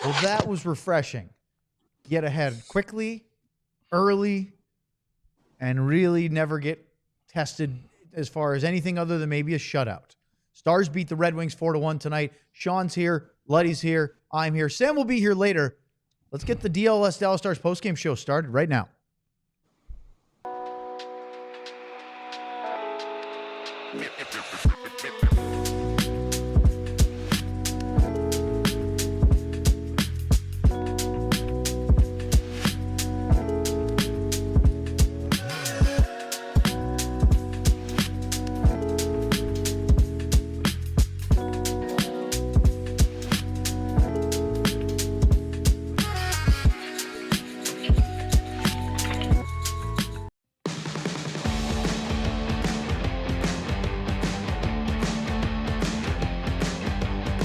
Well, that was refreshing. Get ahead quickly, early, and really never get tested as far as anything other than maybe a shutout. Stars beat the Red Wings 4-1 tonight. Sean's here. Luddy's here. I'm here. Sam will be here later. Let's get the DLS Dallas Stars postgame show started right now.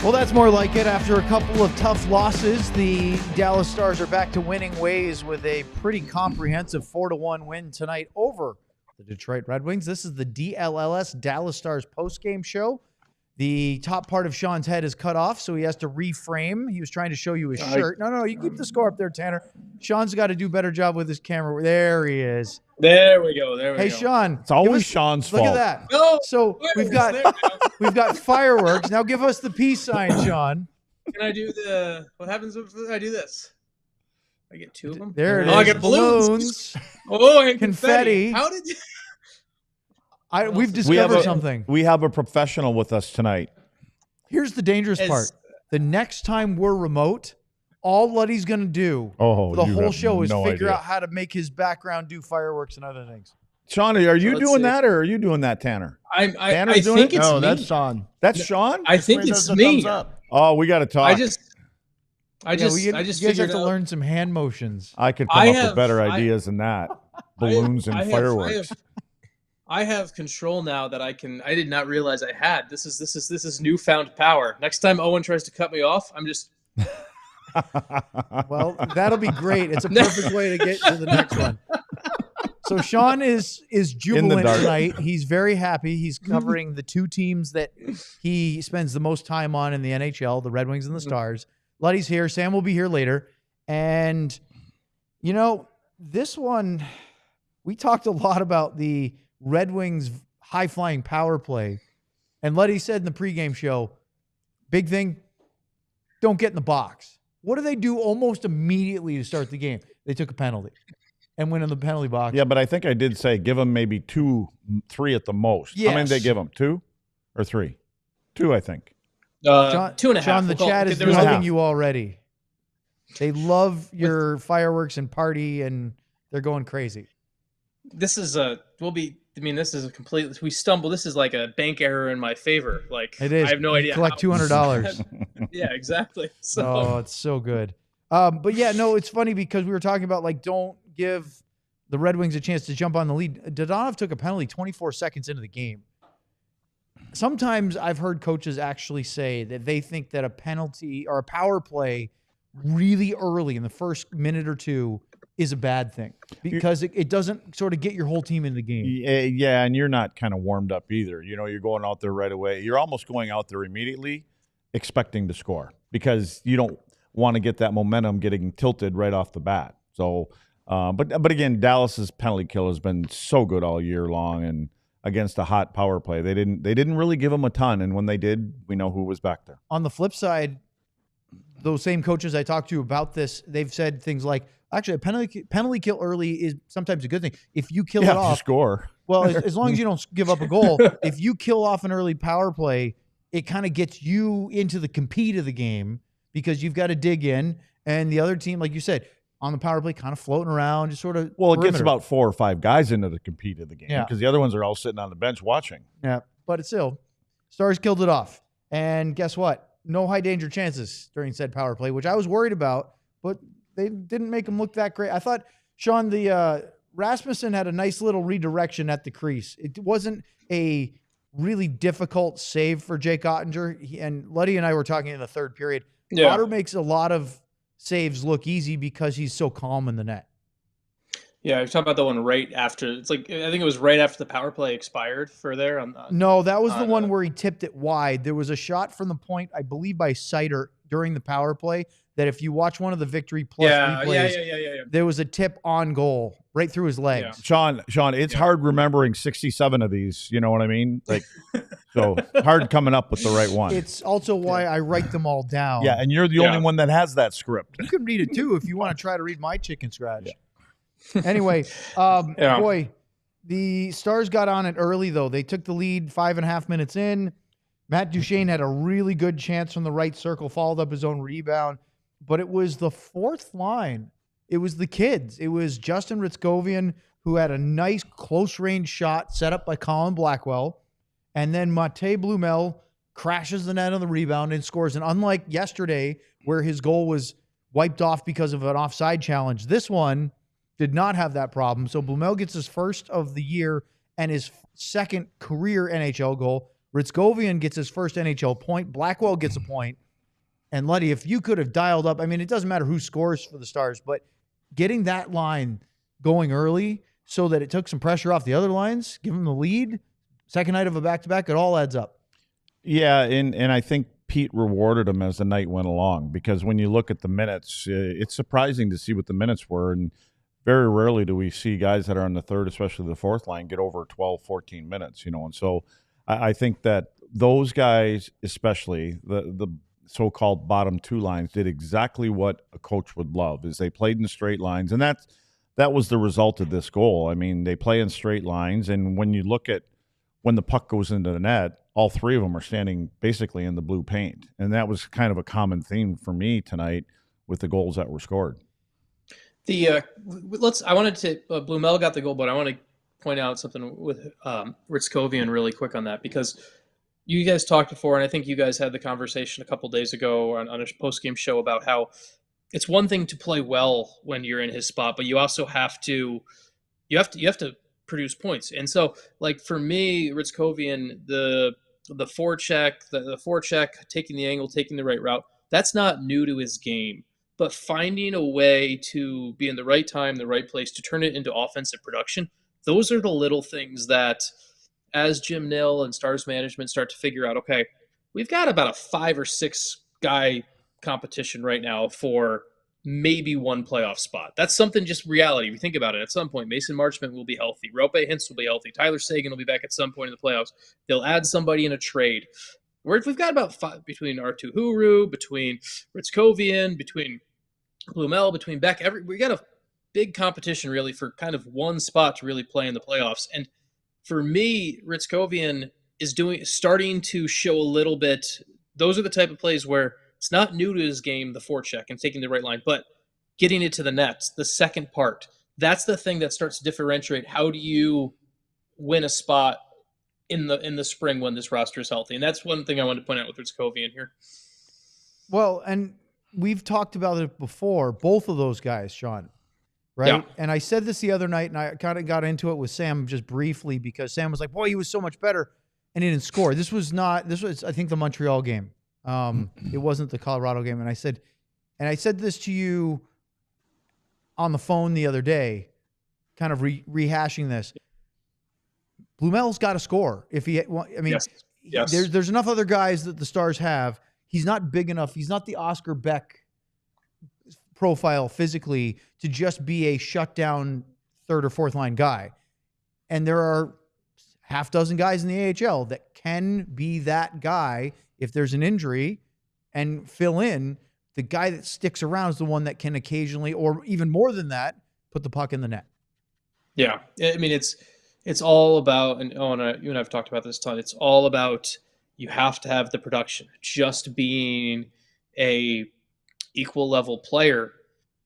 Well, that's more like it. After a couple of tough losses, the Dallas Stars are back to winning ways with a pretty comprehensive 4-1 win tonight over the Detroit Red Wings. This is the DLLS Dallas Stars postgame show. The top part of Sean's head is cut off, so he has to reframe. He was trying to show you his shirt. No, you keep the score up there, Tanner. Sean's got to do a better job with his camera. There he is. There we go. Hey, Sean. It's always Sean's fault. Look at that. No, so we've got fireworks. Now give us the peace sign, Sean. Can I do what happens if I do this? I get two of them? There it is. I get balloons. And confetti. How did you... We've discovered something. We have a professional with us tonight. Here's the dangerous part. The next time we're remote, all Luddy's going to do for the whole show is figure out how to make his background do fireworks and other things. Sean, are you doing that or are you doing that, Tanner? I think it's me. No, that's Sean. That's Sean? I think it's me. Oh, we got to talk. I just you guys have to learn some hand motions. I could come up with better ideas than that. Balloons and fireworks. I have control now that I did not realize I had. This is newfound power. Next time Owen tries to cut me off, I'm just... Well, that'll be great. It's a perfect way to get to the next one. So Sean is jubilant tonight. He's very happy. He's covering the two teams that he spends the most time on in the NHL, the Red Wings and the Stars. Luddy's here. Sam will be here later. And, this one, we talked a lot about the Red Wings high-flying power play. And Luddy said in the pregame show, big thing, don't get in the box. What do they do almost immediately to start the game? They took a penalty and went in the penalty box. Yeah, but I think I did say give them maybe 2, 3 at the most. Yes. How many did they give them? 2 or 3? 2, I think. John, 2.5. John, the chat is loving you already. They love your fireworks and party, and they're going crazy. This is this is a complete. We stumble. This is like a bank error in my favor. Like it is. I have no idea. Collect $200. Yeah, exactly. So. Oh, it's so good. But yeah, no, it's funny because we were talking about don't give the Red Wings a chance to jump on the lead. Dadonov took a penalty 24 seconds into the game. Sometimes I've heard coaches actually say that they think that a penalty or a power play really early in the first minute or two is a bad thing because it doesn't sort of get your whole team in the game. Yeah, and you're not kind of warmed up either. You're going out there right away. You're almost going out there immediately expecting to score because you don't want to get that momentum getting tilted right off the bat. So, but again, Dallas's penalty kill has been so good all year long, and against a hot power play, they didn't really give them a ton, and when they did, we know who was back there. On the flip side, those same coaches I talked to about this, they've said things like, actually, a penalty kill early is sometimes a good thing. If you kill it off, you score. Well, as long as you don't give up a goal, if you kill off an early power play, it kind of gets you into the compete of the game because you've got to dig in, and the other team, like you said, on the power play, kind of floating around, just sort of. Well, it gets about 4 or 5 guys into the compete of the game because Yeah. the other ones are all sitting on the bench watching. Yeah, but it's still, Stars killed it off, and guess what? No high danger chances during said power play, which I was worried about, but they didn't make them look that great. I thought, Sean, the Rasmussen had a nice little redirection at the crease. It wasn't a really difficult save for Jake Oettinger. And Luddy and I were talking in the third period. Yeah. Otter makes a lot of saves look easy because he's so calm in the net. Yeah, you're talking about the one right after. It's like I think it was right after the power play expired for there. No, that was the one where he tipped it wide. There was a shot from the point, I believe, by Sider during the power play that if you watch one of the Victory Plus replays, there was a tip on goal right through his legs. Sean, it's hard remembering 67 of these. You know what I mean? Like, so hard coming up with the right one. It's also why I write them all down. Yeah, and you're the only one that has that script. You can read it too if you want to try to read my chicken scratch. Yeah. Anyway, boy, the Stars got on it early, though. They took the lead 5.5 minutes in. Matt Duchene had a really good chance from the right circle, followed up his own rebound. But it was the fourth line. It was the kids. It was Justin Ritzkovian, who had a nice close-range shot set up by Colin Blackwell. And then Matěj Blümel crashes the net on the rebound and scores. And unlike yesterday, where his goal was wiped off because of an offside challenge, this one did not have that problem. So Blümel gets his first of the year and his second career NHL goal. Ritzkovian gets his first NHL point. Blackwell gets a point. And Luddy, if you could have dialed up, I mean, it doesn't matter who scores for the Stars, but getting that line going early so that it took some pressure off the other lines, give them the lead, second night of a back-to-back, it all adds up. Yeah, and I think Pete rewarded him as the night went along, because when you look at the minutes, it's surprising to see what the minutes were, and very rarely do we see guys that are on the third, especially the fourth line, get over 12, 14 minutes, you know. And so I think that those guys, especially the so-called bottom two lines, did exactly what a coach would love, is they played in straight lines, and that was the result of this goal. I mean, they play in straight lines, and when you look at when the puck goes into the net, all three of them are standing basically in the blue paint, and that was kind of a common theme for me tonight with the goals that were scored. I wanted to Blümel got the goal, but I want to point out something with Ritzkovian really quick on that, because you guys talked before, and I think you guys had the conversation a couple days ago on a post-game show about how it's one thing to play well when you're in his spot, but you also have to produce points. And so, like, for me, Ritzkovian, the forecheck, the forecheck, taking the angle, taking the right route, that's not new to his game. But finding a way to be in the right time, the right place, to turn it into offensive production, those are the little things that, as Jim Nill and Stars management start to figure out, okay, we've got about a 5 or 6 guy competition right now for maybe one playoff spot. That's something, just reality. If you think about it, at some point, Mason Marchment will be healthy. Rope Hintz will be healthy. Tyler Seguin will be back at some point in the playoffs. They'll add somebody in a trade. We've got about 5 between R2 Huru, between Ritzkovian, between Blümel, between Beck. We got a big competition really for kind of one spot to really play in the playoffs. And for me, Ritzkovian is starting to show a little bit. Those are the type of plays where it's not new to his game, the forecheck and taking the right line, but getting it to the net, the second part. That's the thing that starts to differentiate. How do you win a spot in the spring when this roster is healthy? And that's one thing I wanted to point out with Ritzkovian here. Well, and we've talked about it before, both of those guys, Sean, right? Yeah. And I said this the other night, and I kind of got into it with Sam just briefly, because Sam was like, boy, he was so much better, and he didn't score. This was, I think, the Montreal game. It wasn't the Colorado game. And I said this to you on the phone the other day, kind of rehashing this. Blumel's got to score. Yes. There's enough other guys that the Stars have. He's not big enough. He's not the Oscar Beck profile physically to just be a shutdown third or fourth line guy. And there are half dozen guys in the AHL that can be that guy if there's an injury and fill in. The guy that sticks around is the one that can occasionally, or even more than that, put the puck in the net. Yeah. I mean, it's all about, and you and I have talked about this a ton, it's all about, you have to have the production. Just being a equal level player,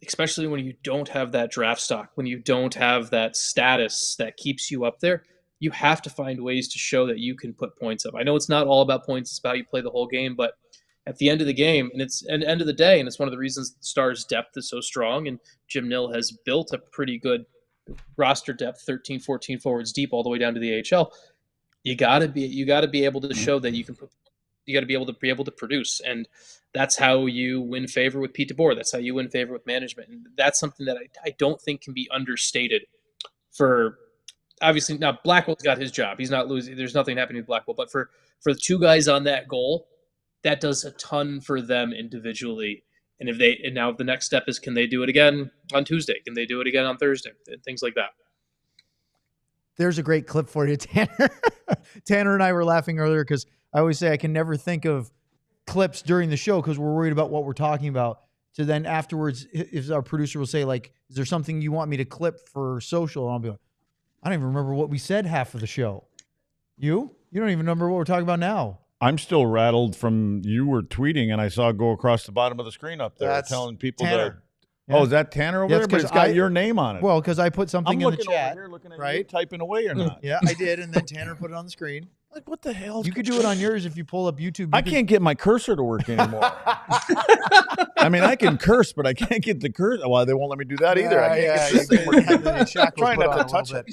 especially when you don't have that draft stock, when you don't have that status that keeps you up there, you have to find ways to show that you can put points up. I know it's not all about points, it's about how you play the whole game, but at the end of the game, and it's an end of the day, and it's one of the reasons the Stars' depth is so strong, and Jim Nill has built a pretty good roster depth, 13, 14 forwards deep all the way down to the AHL. You got to be able to show that you can. You got to be able to produce, and that's how you win favor with Pete DeBoer. That's how you win favor with management, and that's something that I don't think can be understated. For obviously now, Blackwell's got his job. He's not losing. There's nothing happening with Blackwell, but for the two guys on that goal, that does a ton for them individually. And now the next step is, can they do it again on Tuesday? Can they do it again on Thursday? Things like that. There's a great clip for you, Tanner. Tanner and I were laughing earlier because I always say I can never think of clips during the show because we're worried about what we're talking about. So then afterwards, if our producer will say, like, is there something you want me to clip for social? And I'll be like, I don't even remember what we said half of the show. You don't even remember what we're talking about now. I'm still rattled from you were tweeting and I saw it go across the bottom of the screen up there telling people Tanner. Yeah. Oh, is that Tanner over there? But it's got your name on it. Well, because I put something in the chat. Over here looking at you typing away or not. Yeah, I did, and then Tanner put it on the screen. Like, what the hell? You could do it on yours if you pull up YouTube. I can't get my cursor to work anymore. I mean, I can curse, but I can't get the cursor. Well, they won't let me do that either. I can't get this thing working. Trying not to touch it.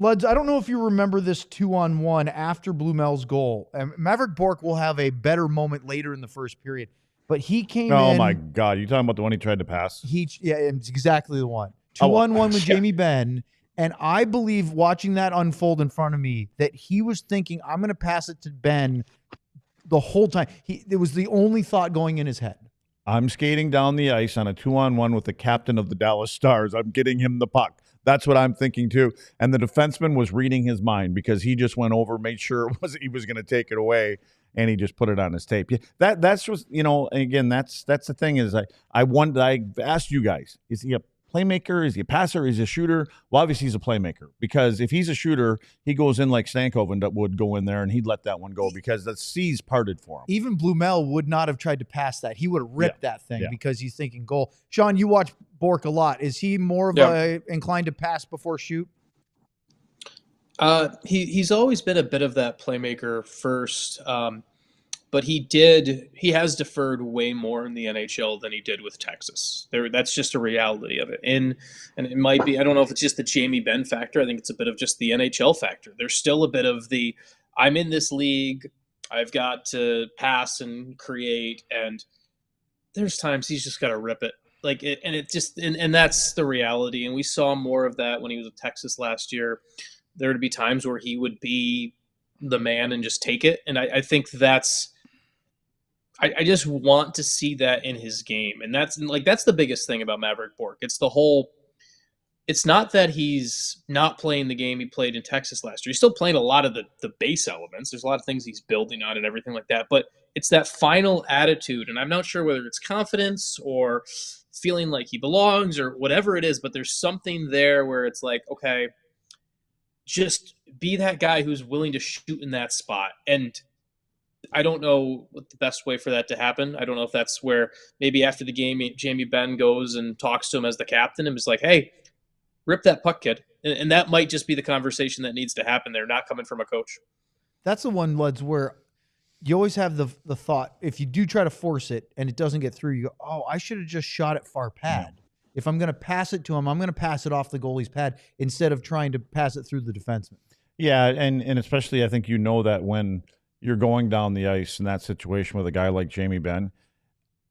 Luds, I don't know if you remember this 2-on-1 after Blümel's goal. Mavrik Bourque will have a better moment later in the first period. But he came in. Oh, my God. You talking about the one he tried to pass? Yeah, it's exactly the one. 2-on-1 with jamiebenn. And I believe watching that unfold in front of me that he was thinking, I'm going to pass it to Ben the whole time. It was the only thought going in his head. I'm skating down the ice on a 2-on-1 with the captain of the Dallas Stars. I'm getting him the puck. That's what I'm thinking too. And the defenseman was reading his mind because he just went over, made sure he was going to take it away, and he just put it on his tape. Yeah, that's just, again, that's the thing is I asked you guys, is he a playmaker? Is he a passer? Is he a shooter? Well, obviously he's a playmaker because if he's a shooter, he goes in like Stankoven would go in there and he'd let that one go because the seas parted for him. Even Blümel would not have tried to pass that. He would have ripped that thing because he's thinking goal. Sean, you watch Bourque a lot. Is he more of inclined to pass before shoot? He's always been a bit of that playmaker first. But he has deferred way more in the NHL than he did with Texas. That's just a reality of it. And it might be, I don't know if it's just the jamiebenn factor. I think it's a bit of just the NHL factor. There's still a bit of the, I'm in this league, I've got to pass and create, and there's times he's just got to rip it. And that's the reality. And we saw more of that when he was with Texas last year. There would be times where he would be the man and just take it. And I think I just want to see that in his game. And that's the biggest thing about Mavrik Bourque. It's not that he's not playing the game he played in Texas last year. He's still playing a lot of the base elements. There's a lot of things he's building on and everything like that. But it's that final attitude. And I'm not sure whether it's confidence or feeling like he belongs or whatever it is, but there's something there where it's like, okay, just be that guy who's willing to shoot in that spot. And I don't know what the best way for that to happen. I don't know if that's where maybe after the game, jamiebenn goes and talks to him as the captain and is like, hey, rip that puck, kid. And that might just be the conversation that needs to happen there, not coming from a coach. That's the one, Luds, where you always have the thought, if you do try to force it and it doesn't get through, you go, oh, I should have just shot it far pad. Yeah. If I'm going to pass it to him, I'm going to pass it off the goalie's pad instead of trying to pass it through the defenseman. Yeah, and especially I think that when you're going down the ice in that situation with a guy like jamiebenn,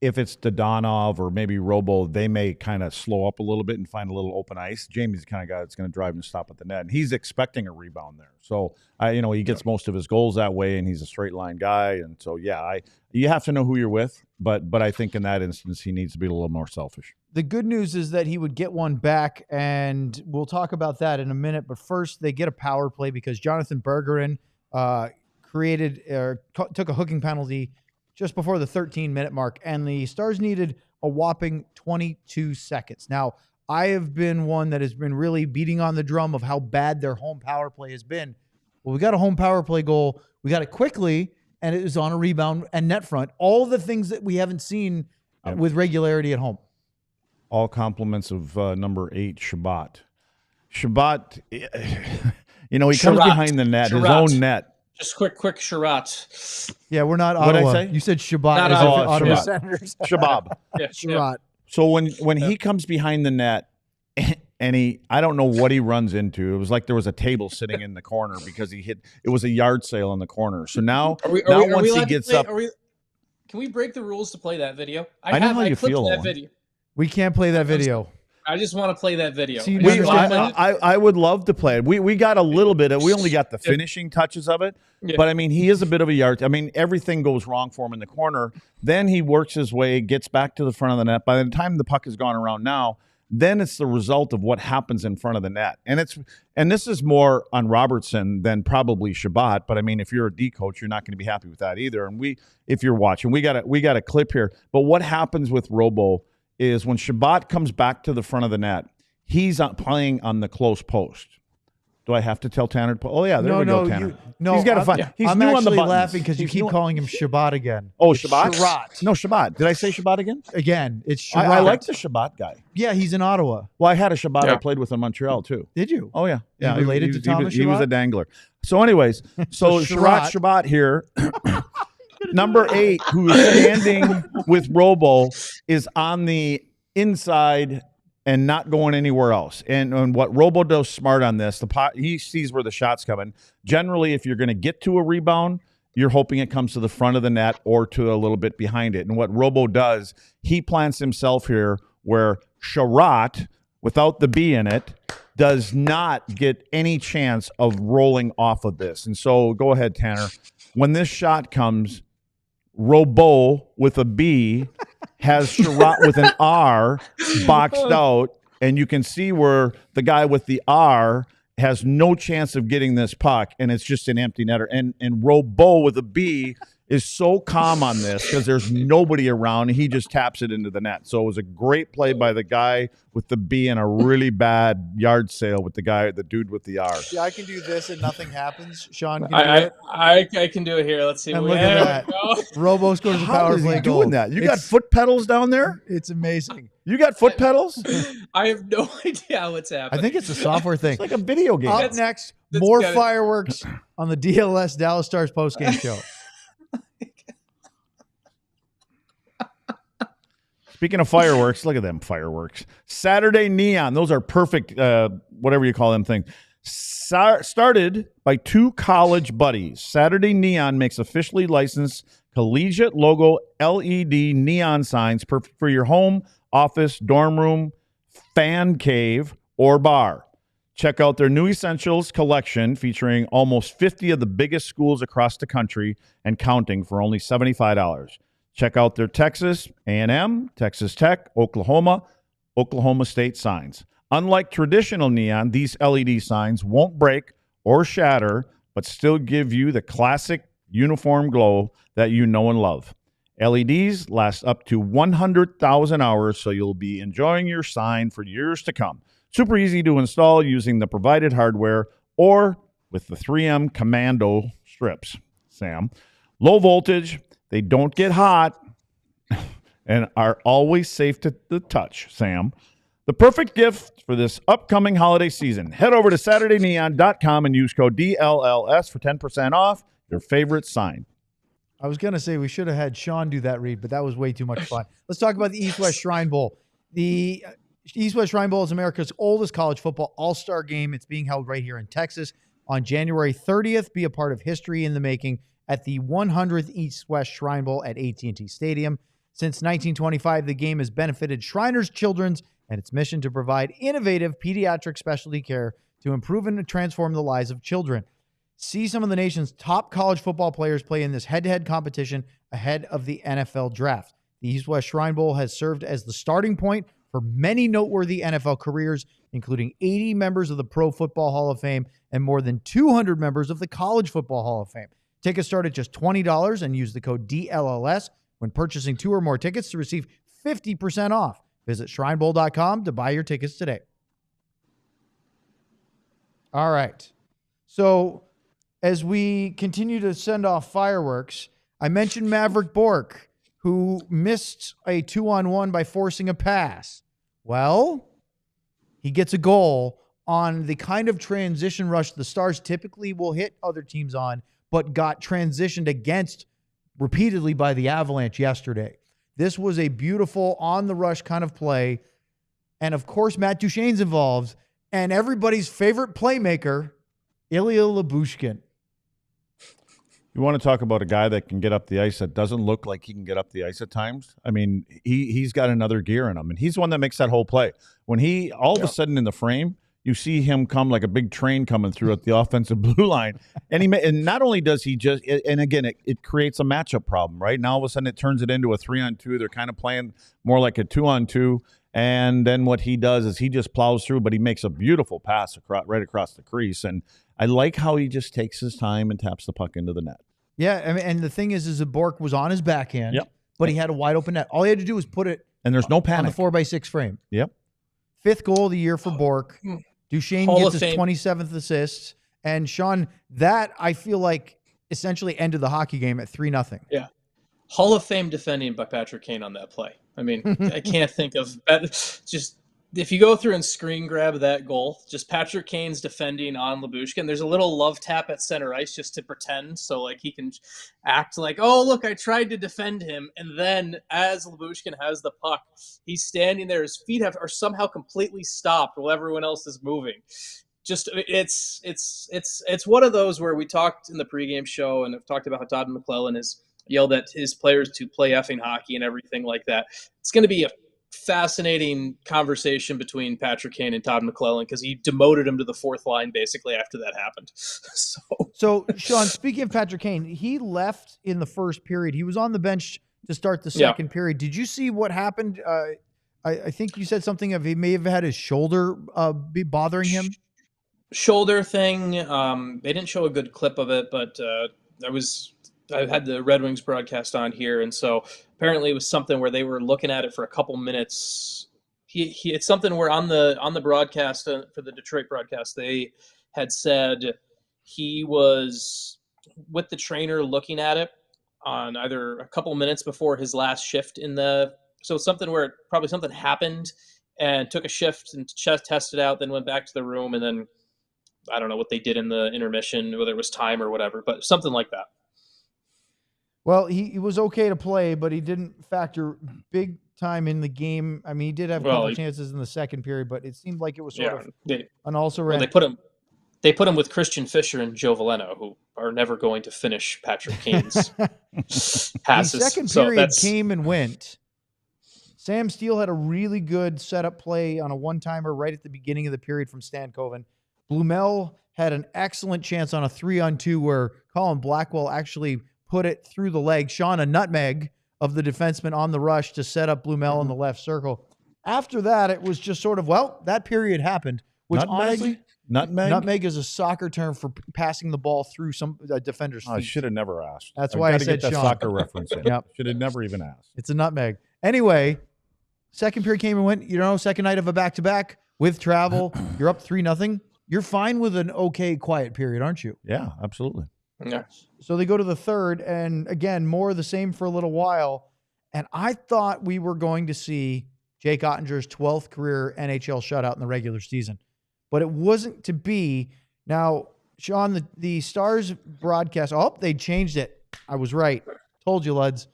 if it's Dodonov or maybe Robo, they may kind of slow up a little bit and find a little open ice. Jamie's the kind of guy that's going to drive and stop at the net. And he's expecting a rebound there. So, he gets most of his goals that way, and he's a straight line guy. And so, you have to know who you're with. But I think in that instance, he needs to be a little more selfish. The good news is that he would get one back, and we'll talk about that in a minute. But first, they get a power play because Jonathan Bergeron took a hooking penalty just before the 13-minute mark, and the Stars needed a whopping 22 seconds. Now, I have been one that has been really beating on the drum of how bad their home power play has been. Well, we got a home power play goal. We got it quickly, and it was on a rebound and net front. All the things that we haven't seen with regularity at home. All compliments of number 8, Shabbat. Shabbat, he comes behind the net, his own net. Just quick Shabbat. Yeah, we're not Ottawa. What did I say? You said Shabbat. Not Ottawa Shabbat. Senators. Shabab. Yeah, Shabbat. So when he comes behind the net, and I don't know what he runs into. It was like there was a table sitting in the corner because it was a yard sale in the corner. So now once he gets up. Can we break the rules to play that video? I know how you feel. We can't play that video. I just want to play that video. See, I would love to play it. We got a little bit of, we only got the finishing touches of it, but I mean, he is a bit of a yard. I mean, everything goes wrong for him in the corner. Then he works his way, gets back to the front of the net. By the time the puck has gone around now, then it's the result of what happens in front of the net. And this is more on Robertson than probably Shabbat. But I mean, if you're a D coach, you're not going to be happy with that either. And if you're watching, we got a clip here. But what happens with Robo is when Shabbat comes back to the front of the net, he's playing on the close post. Do I have to tell Tanner? Oh yeah, there we go, Tanner. He's got to find. He's I'm new actually on the buttons. laughing because you keep calling him Shabbat again. Oh, Shabbat? Shabbat. No, Shabbat. Did I say Shabbat again? Again, it's Shabbat. I like the Shabbat guy. Yeah, he's in Ottawa. Well, I had a Shabbat I played with in Montreal too. Did you? Oh yeah, yeah. Related to Thomas Shabbat? He was a dangler. So, anyways, so Shabbat here. Number 8, who is standing with Robo, is on the inside and not going anywhere else. And what Robo does smart on this, he sees where the shot's coming. Generally, if you're going to get to a rebound, you're hoping it comes to the front of the net or to a little bit behind it. And what Robo does, he plants himself here where Sherratt, without the B in it, does not get any chance of rolling off of this. And so go ahead, Tanner. When this shot comes, Robo with a B has Sherratt with an R boxed out, and you can see where the guy with the R has no chance of getting this puck, and it's just an empty netter. And Robo with a B is so calm on this because there's nobody around. He just taps it into the net. So it was a great play by the guy with the B and a really bad yard sale with the dude with the R. Yeah, I can do this and nothing happens. Sean can do it. I can do it here. Let's see. And look at that. Robo scores a power play goal. Doing that? You got foot pedals down there? It's amazing. You got foot pedals? I have no idea what's happening. I think it's a software thing. It's like a video game. Up next, more fireworks on the DLS Dallas Stars postgame show. Speaking of fireworks, look at them fireworks. Saturday Neon. Those are perfect, whatever you call them things. Started by 2 college buddies. Saturday Neon makes officially licensed collegiate logo LED neon signs perfect for your home, office, dorm room, fan cave, or bar. Check out their new Essentials collection featuring almost 50 of the biggest schools across the country and counting for only $75. Check out their Texas A&M, Texas Tech, Oklahoma State signs. Unlike traditional neon, these LED signs won't break or shatter, but still give you the classic uniform glow that you know and love. LEDs last up to 100,000 hours, so you'll be enjoying your sign for years to come. Super easy to install using the provided hardware or with the 3M Commando strips, Sam. Low voltage, they don't get hot, and are always safe to the touch, Sam. The perfect gift for this upcoming holiday season. Head over to SaturdayNeon.com and use code DLLS for 10% off your favorite sign. I was going to say we should have had Sean do that read, but that was way too much fun. Let's talk about the East-West Shrine Bowl. The East-West Shrine Bowl is America's oldest college football all-star game. It's being held right here in Texas on January 30th. Be a part of history in the making at the 100th East-West Shrine Bowl at AT&T Stadium. Since 1925, the game has benefited Shriners Children's and its mission to provide innovative pediatric specialty care to improve and transform the lives of children. See some of the nation's top college football players play in this head-to-head competition ahead of the NFL draft. The East-West Shrine Bowl has served as the starting point for many noteworthy NFL careers, including 80 members of the Pro Football Hall of Fame and more than 200 members of the College Football Hall of Fame. Tickets start at just $20 and use the code DLLS when purchasing 2 or more tickets to receive 50% off. Visit shrinebowl.com to buy your tickets today. All right. So as we continue to send off fireworks, I mentioned Mavrik Bourque, who missed a 2-on-1 by forcing a pass. Well, he gets a goal on the kind of transition rush the Stars typically will hit other teams on, but got transitioned against repeatedly by the Avalanche yesterday. This was a beautiful on-the-rush kind of play. And, of course, Matt Duchene's involved. And everybody's favorite playmaker, Ilya Lyubushkin. You want to talk about a guy that can get up the ice that doesn't look like he can get up the ice at times? I mean, he's got another gear in him, and he's the one that makes that whole play. When he all of a sudden in the frame, you see him come like a big train coming through at the offensive blue line, and not only does he just, and again, it creates a matchup problem, right? Now all of a sudden it turns it into a 3-on-2. They're kind of playing more like a 2-on-2, and then what he does is he just plows through, but he makes a beautiful pass right across the crease, and I like how he just takes his time and taps the puck into the net. Yeah, I mean, and the thing is that Bourque was on his backhand, but he had a wide open net. All he had to do was put it and there's no panic on the 4x6 frame. Yep. 5th goal of the year for Bourque. Duchesne gets his 27th assist. And Sean, that I feel like essentially ended the hockey game at 3-0. Yeah. Hall of Fame defending by Patrick Kane on that play. I mean, I can't think of better. Just if you go through and screen grab that goal, just Patrick Kane's defending on Lyubushkin. There's a little love tap at center ice just to pretend, so like he can act like, oh look, I tried to defend him, and then as Lyubushkin has the puck, he's standing there. His feet are somehow completely stopped while everyone else is moving. Just it's one of those where we talked in the pregame show, and I've talked about how Todd McClellan has yelled at his players to play effing hockey and everything like that. It's going to be a fascinating conversation between Patrick Kane and Todd McClellan because he demoted him to the 4th line basically after that happened. So Sean, speaking of Patrick Kane, he left in the first period. He was on the bench to start the second period. Did you see what happened? I think you said something of he may have had his shoulder be bothering him. Shoulder thing. They didn't show a good clip of it, but I had the Red Wings broadcast on here, and so apparently it was something where they were looking at it for a couple minutes. It's something where on the broadcast for the Detroit broadcast, they had said he was with the trainer looking at it on either a couple minutes before his last shift so something where probably something happened and took a shift and tested out, then went back to the room, and then I don't know what they did in the intermission, whether it was time or whatever, but something like that. Well, he was okay to play, but he didn't factor big time in the game. I mean, he did have a couple chances in the second period, but it seemed like it was sort of an also-ran. Well, they put him with Christian Fischer and Joe Veleno, who are never going to finish Patrick Kane's passes. The second period came and went. Sam Steele had a really good setup play on a one-timer right at the beginning of the period from Stankoven. Blümel had an excellent chance on a 3-on-2 where Colin Blackwell actually put it through the leg. Sean, a nutmeg of the defenseman on the rush to set up Blümel in the left circle. After that, it was just sort of, well, that period happened. Which honestly, nutmeg is a soccer term for passing the ball through some defender's feet. I should have never asked. That's why I said get that Sean. soccer reference in. Yep. Should have never even asked. It's a nutmeg. Anyway, second period came and went. Second night of a back-to-back with travel. You're up 3-0. You're fine with an okay quiet period, aren't you? Yeah, absolutely. Yeah. So they go to the third, and again, more of the same for a little while. And I thought we were going to see Jake Oettinger's 12th career NHL shutout in the regular season. But it wasn't to be. Now, Sean, the Stars broadcast, they changed it. I was right. Told you, Luds.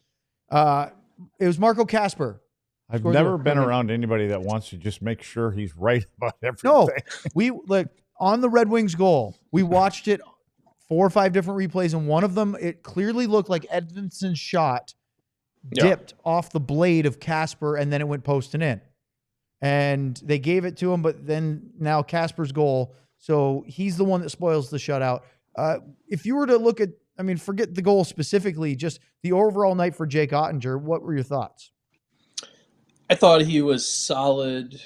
It was Marco Kasper. I've never been around anybody that wants to just make sure he's right about everything. No, we look on the Red Wings goal. We watched it 4 or 5 different replays, and one of them, it clearly looked like Edvinsson's shot dipped off the blade of Kasper, and then it went post and in. And they gave it to him, but then now Kasper's goal, so he's the one that spoils the shutout. If you were to look at, forget the goal specifically, just the overall night for Jake Oettinger, what were your thoughts? I thought he was solid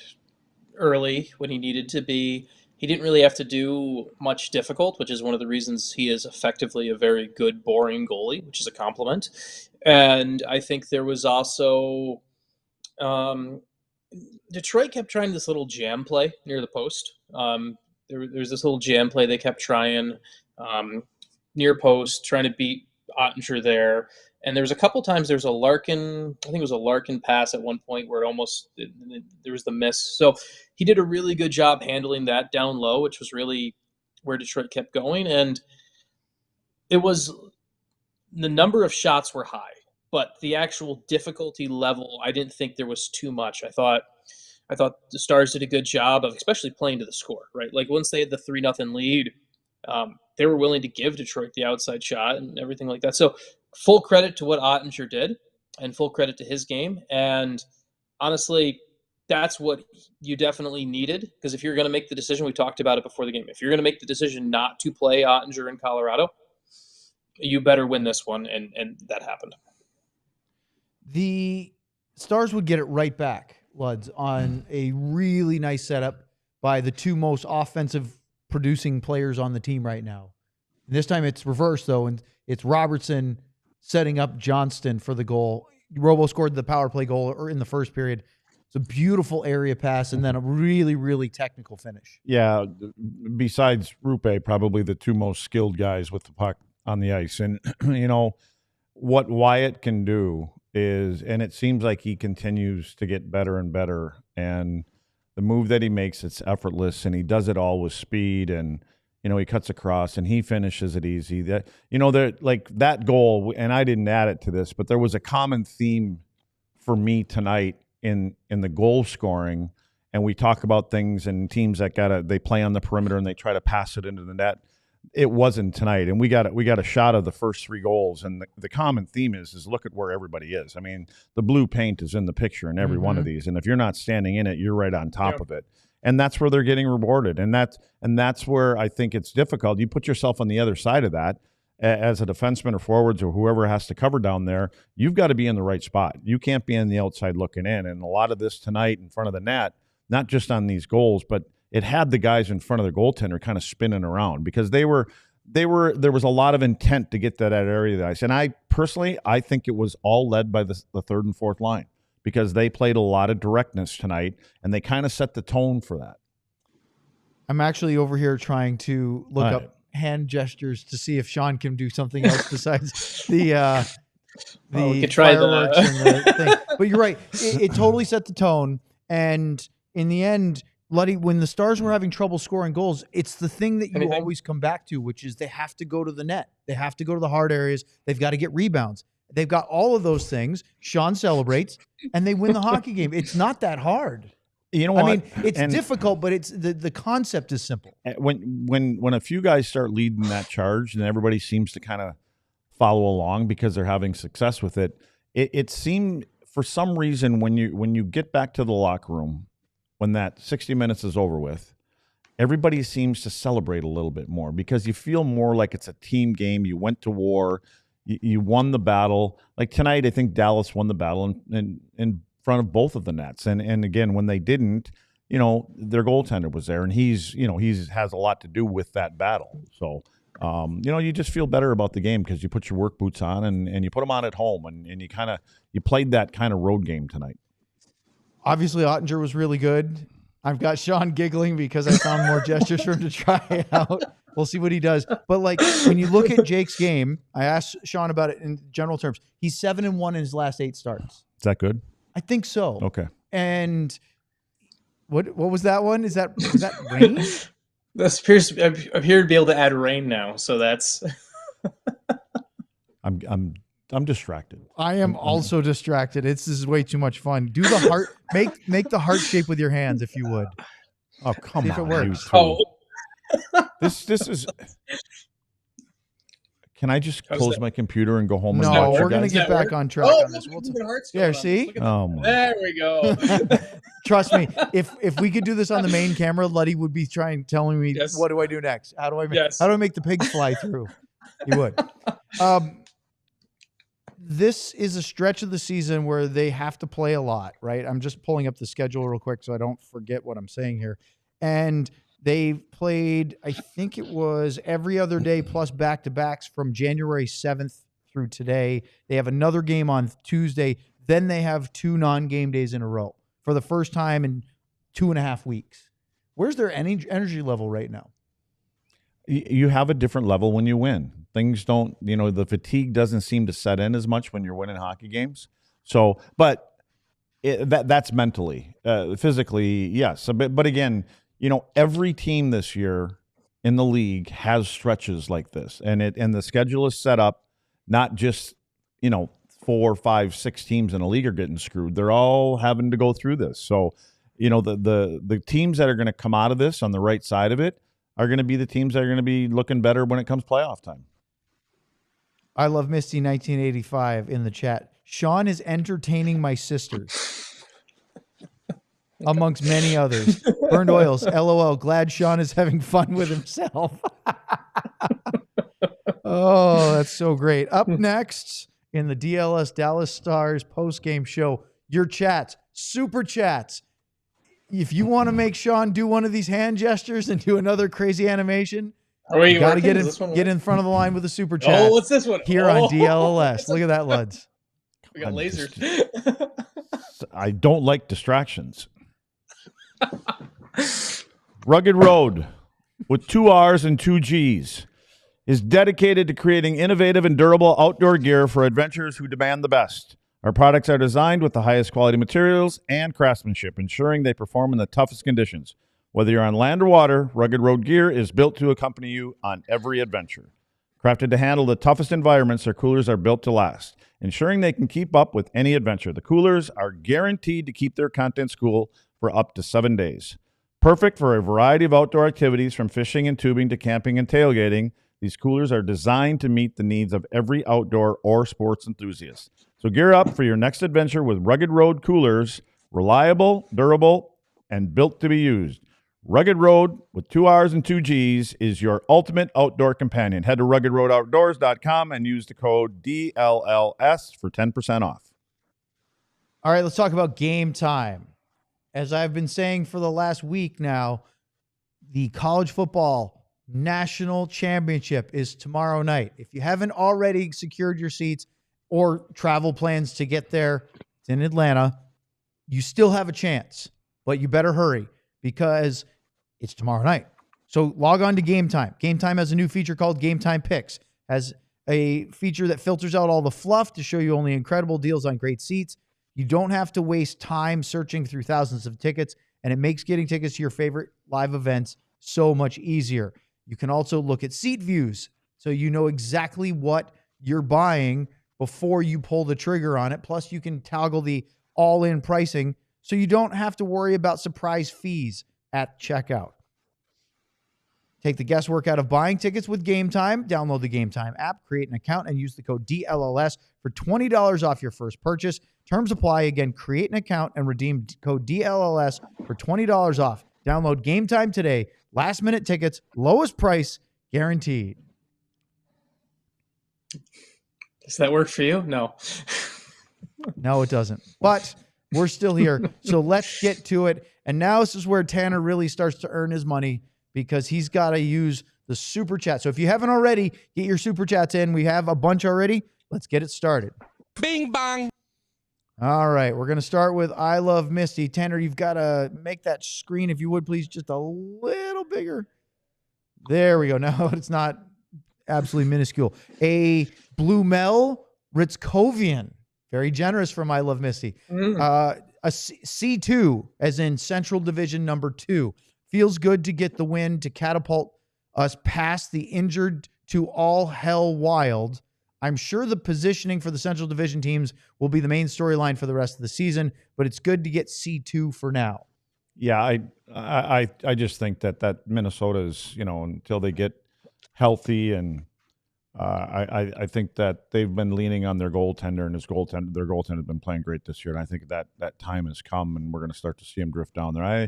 early when he needed to be. He didn't really have to do much difficult, which is one of the reasons he is effectively a very good, boring goalie, which is a compliment. And I think there was also Detroit kept trying this little jam play near the post. There's this little jam play they kept trying near post, trying to beat Oettinger there. And there was a couple times there was a Larkin, I think it was a Larkin pass at one point where there was the miss. So he did a really good job handling that down low, which was really where Detroit kept going. And it was, the number of shots were high, but the actual difficulty level, I didn't think there was too much. I thought the Stars did a good job of especially playing to the score, right? Like once they had the 3-0 lead, they were willing to give Detroit the outside shot and everything like that. So full credit to what Oettinger did and full credit to his game. And honestly, that's what you definitely needed, because if you're going to make the decision, we talked about it before the game, if you're going to make the decision not to play Oettinger in Colorado, you better win this one, and that happened. The Stars would get it right back, Luds, on a really nice setup by the two most offensive producing players on the team right now. And this time it's reversed, though, and it's Robertson setting up Johnston for the goal. Robo scored the power play goal or in the first period. It's a beautiful area pass and then a really, really technical finish. Yeah, besides Rupe, probably the two most skilled guys with the puck on the ice. And, you know, what Wyatt can do is, and it seems like he continues to get better and better. And the move that he makes, it's effortless, and he does it all with speed. And, you know, he cuts across and he finishes it easy. That, you know, like that goal, and I didn't add it to this, but there was a common theme for me tonight in the goal scoring, and we talk about things and teams that they play on the perimeter and they try to pass it into the net. It wasn't tonight, and we got a shot of the first three goals, and the common theme is look at where everybody is. I mean, the blue paint is in the picture in every one of these, and if you're not standing in it, you're right on top of it, and that's where they're getting rewarded, and that's where I think it's difficult. You put yourself on the other side of that. As a defenseman or forwards or whoever has to cover down there, you've got to be in the right spot. You can't be on the outside looking in. And a lot of this tonight in front of the net, not just on these goals, but it had the guys in front of the goaltender kind of spinning around because there was a lot of intent to get that area of the ice. And I think it was all led by the third and fourth line because they played a lot of directness tonight and they kind of set the tone for that. I'm actually over here trying to look up hand gestures to see if Sean can do something else besides the we could try fireworks and the thing. But you're right. It totally set the tone. And in the end, Luddy, when the Stars were having trouble scoring goals, it's the thing that you always come back to, which is they have to go to the net. They have to go to the hard areas. They've got to get rebounds. They've got all of those things. Sean celebrates, and they win the hockey game. It's not that hard. You know what? I mean, it's difficult, but it's the concept is simple. When a few guys start leading that charge and everybody seems to kind of follow along because they're having success with it, it seemed for some reason when you get back to the locker room, when that 60 minutes is over with, everybody seems to celebrate a little bit more because you feel more like it's a team game. You went to war, you won the battle. Like tonight, I think Dallas won the battle in front of both of the nets. And again, when they didn't, you know, their goaltender was there and he's has a lot to do with that battle. So, you know, you just feel better about the game because you put your work boots on and you put them on at home and you played that kind of road game tonight. Obviously, Oettinger was really good. I've got Sean giggling because I found more gestures for him to try it out. We'll see what he does. But like when you look at Jake's game, I asked Sean about it in general terms. He's 7-1 in his last 8 starts. Is that good? I think so. Okay. And what was that one? Is that rain? This appears I'm here to be able to add rain now, so that's. I'm distracted. I am also distracted. This is way too much fun. Do the heart. Make the heart shape with your hands if you would. Oh come see on! if it works. This is. Can I just close my computer and go home? No, we're going to get back on track on this. Yeah, see? Oh, there we go. Trust me, if we could do this on the main camera, Luddy would be telling me, what do I do next? How do I make the pigs fly through? He would. This is a stretch of the season where they have to play a lot, right? I'm just pulling up the schedule real quick so I don't forget what I'm saying here. And they've played, I think it was every other day plus back-to-backs from January 7th through today. They have another game on Tuesday. Then they have 2 non-game days in a row for the first time in 2.5 weeks. Where's their energy level right now? You have a different level when you win. Things don't, the fatigue doesn't seem to set in as much when you're winning hockey games. So, but that's mentally. Physically, yes. But again, every team this year in the league has stretches like this, and the schedule is set up not just 4, 5, 6 teams in a league are getting screwed. They're all having to go through this. So, the teams that are going to come out of this on the right side of it, are going to be the teams that are going to be looking better when it comes playoff time. I love Misty 1985 in the chat. Sean is entertaining my sisters, amongst many others. Burned Oils, LOL. Glad Sean is having fun with himself. Oh, that's so great. Up next in the DLS Dallas Stars post-game show, your chats, super chats. If you want to make Sean do one of these hand gestures and do another crazy animation, you got to get in front of the line with a super chat. Oh, what's this one? Here on DLLS. Look at that, Luds. We got lasers. I don't like distractions. Rugged Road, with 2 R's and 2 G's, is dedicated to creating innovative and durable outdoor gear for adventurers who demand the best. Our products are designed with the highest quality materials and craftsmanship, ensuring they perform in the toughest conditions. Whether you're on land or water, Rugged Road gear is built to accompany you on every adventure. Crafted to handle the toughest environments, their coolers are built to last, ensuring they can keep up with any adventure. The coolers are guaranteed to keep their contents cool for up to 7 days. Perfect for a variety of outdoor activities, from fishing and tubing to camping and tailgating. These coolers are designed to meet the needs of every outdoor or sports enthusiast. So gear up for your next adventure with Rugged Road coolers, reliable, durable, and built to be used. Rugged Road, with 2 R's and 2 G's, is your ultimate outdoor companion. Head to ruggedroadoutdoors.com and use the code DLLS for 10% off. All right, let's talk about game time. As I've been saying for the last week now, the college football national championship is tomorrow night. If you haven't already secured your seats or travel plans to get there, it's in Atlanta, you still have a chance, but you better hurry because it's tomorrow night. So log on to Game Time. Game Time has a new feature called Game Time Picks. Has a feature that filters out all the fluff to show you only incredible deals on great seats. You don't have to waste time searching through thousands of tickets, and it makes getting tickets to your favorite live events so much easier. You can also look at seat views so you know exactly what you're buying before you pull the trigger on it. Plus, you can toggle the all-in pricing so you don't have to worry about surprise fees at checkout. Take the guesswork out of buying tickets with Game Time. Download the Game Time app, create an account, and use the code DLLS for $20 off your first purchase. Terms apply. Again, create an account and redeem code DLLS for $20 off. Download Game Time today. Last-minute tickets, lowest price, guaranteed. Does that work for you? No. No, it doesn't. But we're still here. So let's get to it. And now this is where Tanner really starts to earn his money, because he's got to use the super chat. So if you haven't already, get your super chats in. We have a bunch already. Let's get it started. Bing bang. All right. We're going to start with I Love Misty. Tanner, you've got to make that screen, if you would, please, just a little bigger. There we go. No, it's not absolutely minuscule. A Blümel Ritzkovian. Very generous from I Love Misty. A C2, as in Central Division number 2. Feels good to get the win to catapult us past the injured to all hell wild. I'm sure the positioning for the Central Division teams will be the main storyline for the rest of the season, but it's good to get C2 for now. Yeah, I just think that Minnesota is, until they get healthy, and I think that they've been leaning on their goaltender, and their goaltender has been playing great this year, and I think that time has come, and we're going to start to see him drift down there.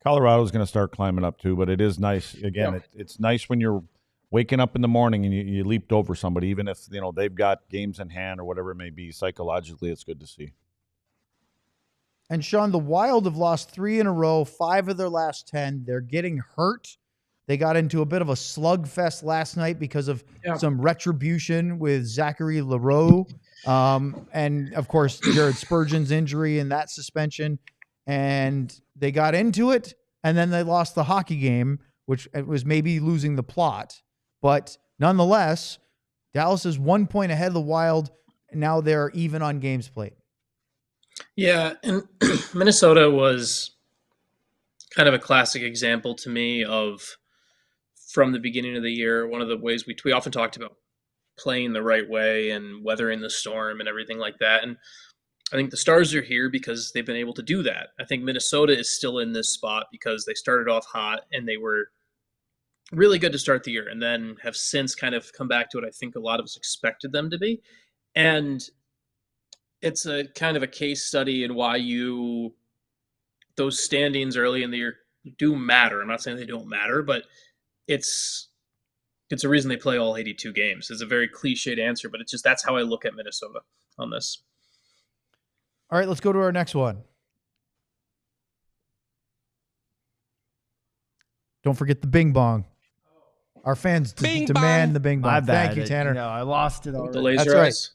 Colorado's going to start climbing up too, but it is nice. Again, it's nice when you're waking up in the morning and you leaped over somebody, even if they've got games in hand or whatever it may be. Psychologically, it's good to see. And Sean, the Wild have lost 3 in a row, 5 of their last 10. They're getting hurt. They got into a bit of a slugfest last night because of some retribution with Zachary Leroux, and of course Jared Spurgeon's injury and that suspension. And they got into it, and then they lost the hockey game, which was maybe losing the plot. But nonetheless, Dallas is 1 point ahead of the Wild, and now they're even on games played. Yeah, and Minnesota was kind of a classic example to me of, from the beginning of the year, one of the ways we often talked about playing the right way and weathering the storm and everything like that. And I think the Stars are here because they've been able to do that. I think Minnesota is still in this spot because they started off hot and they were really good to start the year, and then have since kind of come back to what I think a lot of us expected them to be. And it's a kind of a case study in why those standings early in the year do matter. I'm not saying they don't matter, but it's a reason they play all 82 games. It's a very cliched answer, but it's just that's how I look at Minnesota on this. All right, let's go to our next one. Don't forget the bing bong. Our fans demand the bing bong. Thank you, Tanner. No, I lost it already. The laser That's right. eyes.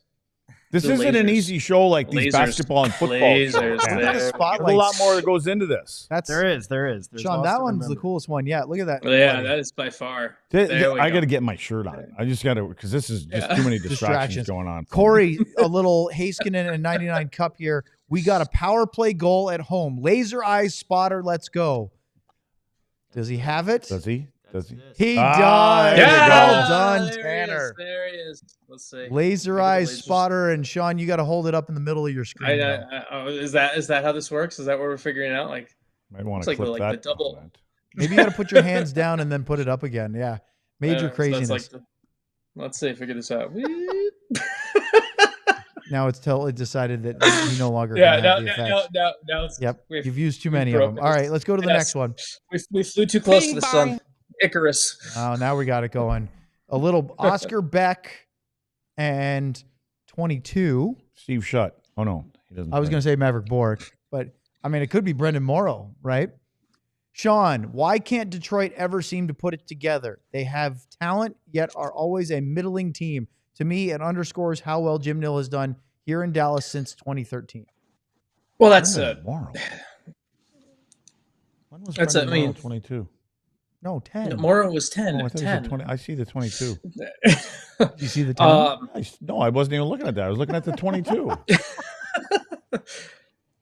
This The isn't an lasers. easy show like these Lasers. basketball and football. Lasers. shows. Look at the There. There's a spotlights. lot more that goes into this. There is. There's Sean, lots that to one's the remember. coolest one. Yeah, look at that. Yeah, buddy. that is by far. I got to get my shirt on. I just got to, because this is just Yeah. too many distractions Distractions. going on. Corey, a little Haskinen and 99 Cup here. We got a power play goal at home. Laser eyes spotter. Let's go. Does he have it? Does he? Does he? He Ah, does. there you go. Well done, there Tanner. There he is. Let's see. Laser Look at the eyes lasers. spotter, and Sean, you got to hold it up in the middle of your screen. though. Is that how this works? Is that what we're figuring out? Like, Might want It's to like clip the that. double- comment. Maybe you got to put your hands down and then put it up again. Yeah, major so that's craziness. like let's see, figure this out. Now it's totally decided that you no longer Yeah, gonna have the effects. now it's, Yep, we've- you've used too many of broken them. All right, let's go to the Yes. next one. we flew too close to the sun. Icarus. Oh, now we got it going. A little Oscar Beck and 22. Steve Shutt. Oh, no. He doesn't. I was going to say Mavrik Bourque, but I mean, it could be Brendan Morrow, right? Sean, why can't Detroit ever seem to put it together? They have talent, yet are always a middling team. To me, it underscores how well Jim Nill has done here in Dallas since 2013. Well, that's Morrow. When was That's Brendan I mean- Morrow 22? No, 10. Morrow was 10. Oh, I thought you said 10. 20. I see the 22. You see the 10? No, I wasn't even looking at that. I was looking at the 22.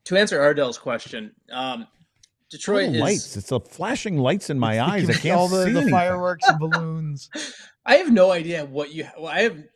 To answer Ardell's question, Detroit Little is. lights. It's the flashing lights in my eyes. I Give me can't all see the anything. fireworks and balloons. I have no idea what you. Well,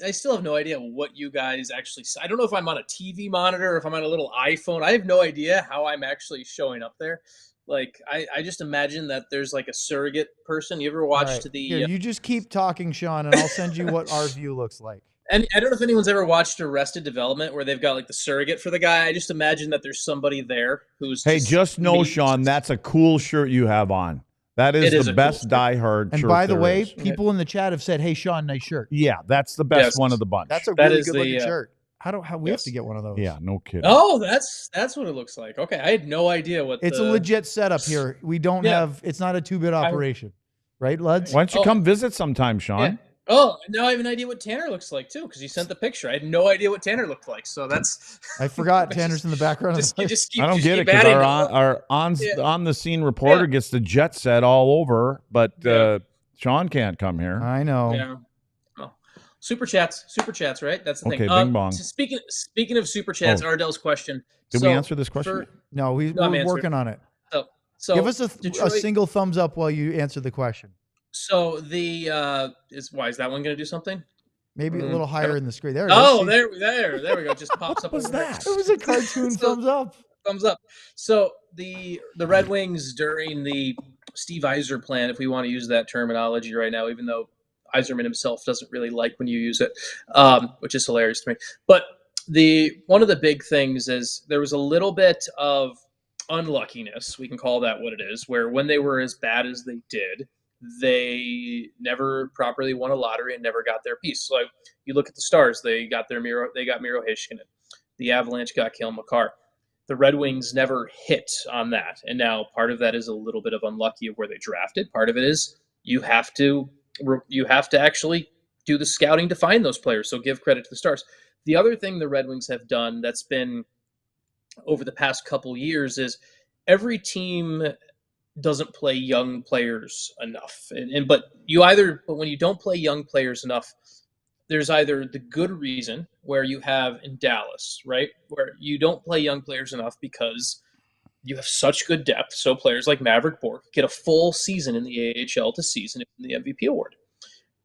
I still have no idea what you guys actually. I don't know if I'm on a TV monitor or if I'm on a little iPhone. I have no idea how I'm actually showing up there. Like I just imagine that there's like a surrogate person. You ever All watched right, the? here, you just keep talking, Sean, and I'll send you what our view looks like. And I don't know if anyone's ever watched Arrested Development where they've got like the surrogate for the guy. I just imagine that there's somebody there who's. Hey, just know, me. Sean, that's a cool shirt you have on. That It is the a best cool shirt. diehard And shirt by the there way, is. people in the chat have said, "Hey, Sean, nice shirt." Yeah, that's the best Yes. one of the bunch. That's a That really is good looking the, shirt. How we have yes. to get one of those? yeah, no kidding. Oh, that's what it looks like. Okay, I had no idea what. It's a legit setup here. We don't Yeah. have. It's not a 2-bit operation, right, Luds? Why don't you Oh. come visit sometime, Sean? Yeah. Oh, now I have an idea what Tanner looks like too, because you sent the picture. I had no idea what Tanner looked like, so that's. I forgot Tanner's in the background. Just keep, I don't just get keep it because adding our on the scene reporter Yeah. gets the jet set all over, but Yeah. Sean can't come here. I know. Yeah. Oh. Super chats, right? That's the Okay, thing. bing bong. So speaking of super chats, Oh. Ardell's question. Did So we answer this question? No, No, I'm we're answering. working on it. So Give us a Detroit- single thumbs up while you answer the question. So the is that one going to do something? Maybe a Mm. little higher in the screen. There it is. Oh, See? there we go. Just pops up. What was over there. that? It was a cartoon So- thumbs up. Thumbs up. So the Red Wings during the Steve Yzer plan, if we want to use that terminology right now, even though Yzerman himself doesn't really like when you use it, which is hilarious to me. But one of the big things is there was a little bit of unluckiness, we can call that what it is, where when they were as bad as they did, they never properly won a lottery and never got their piece. So you look at the Stars, they got Miro Heiskanen. The Avalanche got Cale Makar. The Red Wings never hit on that. And now part of that is a little bit of unlucky of where they drafted. Part of it is you have to actually do the scouting to find those players. So give credit to the Stars. The other thing the Red Wings have done that's been over the past couple years is every team doesn't play young players enough. But when you don't play young players enough, there's either the good reason where you have in Dallas, right, where you don't play young players enough because you have such good depth. So players like Mavrik Bourque get a full season in the AHL to season in the MVP award.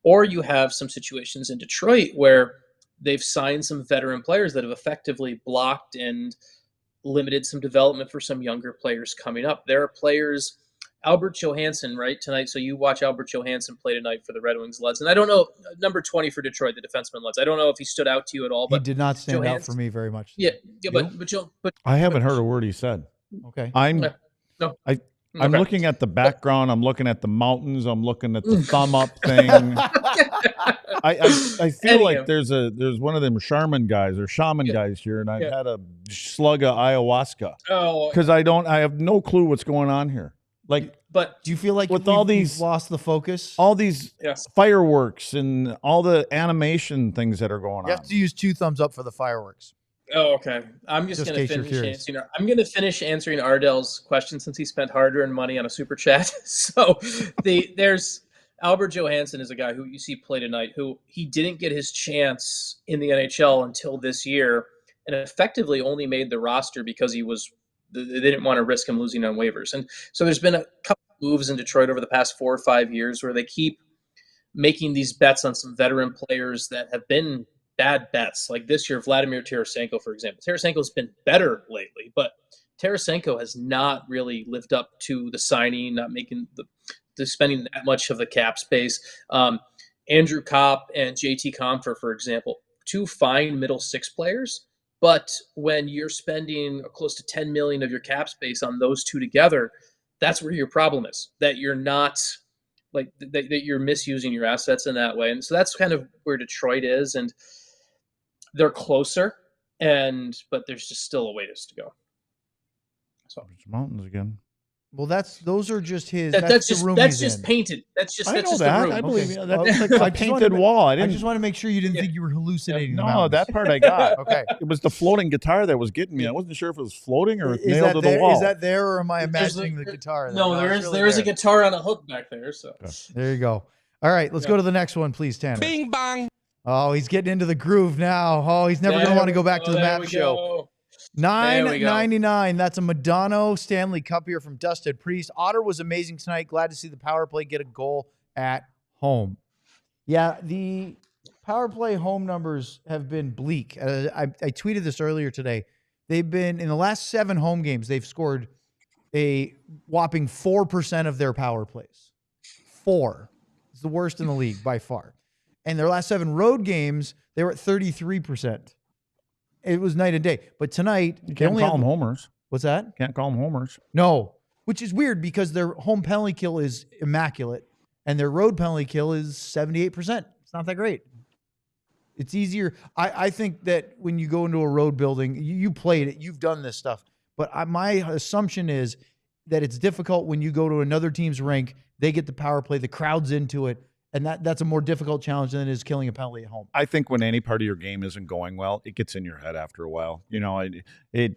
Or you have some situations in Detroit where they've signed some veteran players that have effectively blocked and limited some development for some younger players coming up. There are players Albert Johansson, right, tonight. So you watch Albert Johansson play tonight for the Red Wings Leds. And I don't know, number 20 for Detroit, the defenseman Leds. I don't know if he stood out to you at all. But he did not stand out for Johansson, me very much. Yeah, but I haven't heard a word he said. Okay. I'm Okay. looking at the background. I'm looking at the mountains. I'm looking at the thumb up thing. I feel like there's one of them shaman guys guys here, and I've had a slug of ayahuasca. Oh, because I have no clue what's going on here. Like, but do you feel like with all these we've lost the focus? All these fireworks and all the animation things that are going on. You have to use 2 thumbs up for the fireworks. Oh, okay. I'm just going to finish answering. I'm going to finish answering Ardell's question since he spent hard-earned money on a super chat. So there's Albert Johansson is a guy who you see play tonight, who he didn't get his chance in the NHL until this year, and effectively only made the roster because they didn't want to risk him losing on waivers. And so there's been a couple of moves in Detroit over the past 4 or 5 years where they keep making these bets on some veteran players that have been bad bets. Like this year, Vladimir Tarasenko, for example. Tarasenko's been better lately, but Tarasenko has not really lived up to the signing, not making the spending that much of the cap space. Andrew Kopp and JT Compher, for example, 2 fine middle 6 players. But when you're spending close to $10 million of your cap space on those 2 together, that's where your problem is. That you're not like that you're misusing your assets in that way. And so that's kind of where Detroit is, and they're closer, but there's just still a ways to go. So mountains again. Well, those are just his. That's just just painted. That's just I just that. the room. I believe Okay. that's like a painted wall. I just want to make sure you didn't think you were hallucinating. No, that part I got. Okay. It was the floating guitar that was getting me. I wasn't sure if it was floating or Is nailed to the there? wall. Is that there, or am I imagining the guitar? No, there is a guitar on a hook back there. So there you go. All right, let's go to the next one, please, Tanner. Bing bong. Oh, he's getting into the groove now. Oh, he's never going to want to go back to the map show. 9.99. That's a Madonna Stanley Cup here from Dusted Priest. Otter was amazing tonight. Glad to see the power play get a goal at home. Yeah, the power play home numbers have been bleak. I tweeted this earlier today. They've been, in the last 7 home games, they've scored a whopping 4% of their power plays. 4. It's the worst in the league by far. And their last 7 road games, they were at 33%. It was night and day. But tonight, you can't call them homers. What's that? Can't call them homers. No, which is weird because their home penalty kill is immaculate and their road penalty kill is 78%. It's not that great. It's easier. I think that when you go into a road building, you played it, you've done this stuff. But my assumption is that it's difficult when you go to another team's rink, they get the power play, the crowd's into it. And that's a more difficult challenge than it is killing a penalty at home. I think when any part of your game isn't going well, it gets in your head after a while. You know, it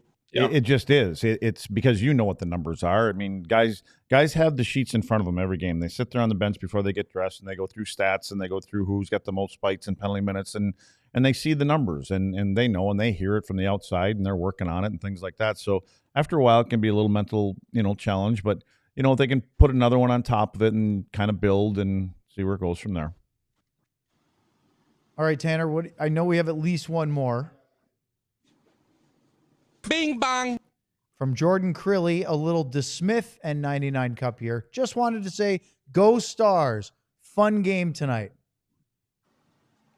just is. It's because you know what the numbers are. I mean, guys have the sheets in front of them every game. They sit there on the bench before they get dressed, and they go through stats, and they go through who's got the most spikes and penalty minutes, and they see the numbers, and they know, and they hear it from the outside, and they're working on it and things like that. So after a while, it can be a little mental, challenge, but, they can put another one on top of it and kind of build and see where it goes from there. All right, Tanner, I know we have at least one more. Bing bong. From Jordan Crilly, a little DeSmith and 99 Cup here. Just wanted to say, go Stars. Fun game tonight.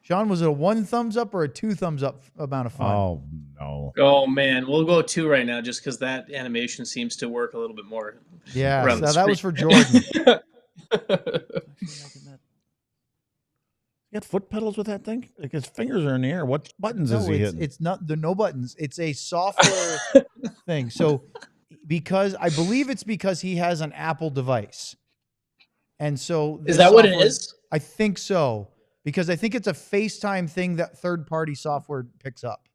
Sean, was it a 1 thumbs up or a 2 thumbs up amount of fun? Oh, no. Oh, man. We'll go 2 right now just because that animation seems to work a little bit more. Yeah, so that was for Jordan. You got foot pedals with that thing? Like his fingers are in the air. What buttons is he hitting? It's not the no buttons. It's a software thing. So I believe it's because he has an Apple device. And so is that what it is? I think so. Because I think it's a FaceTime thing that third-party software picks up.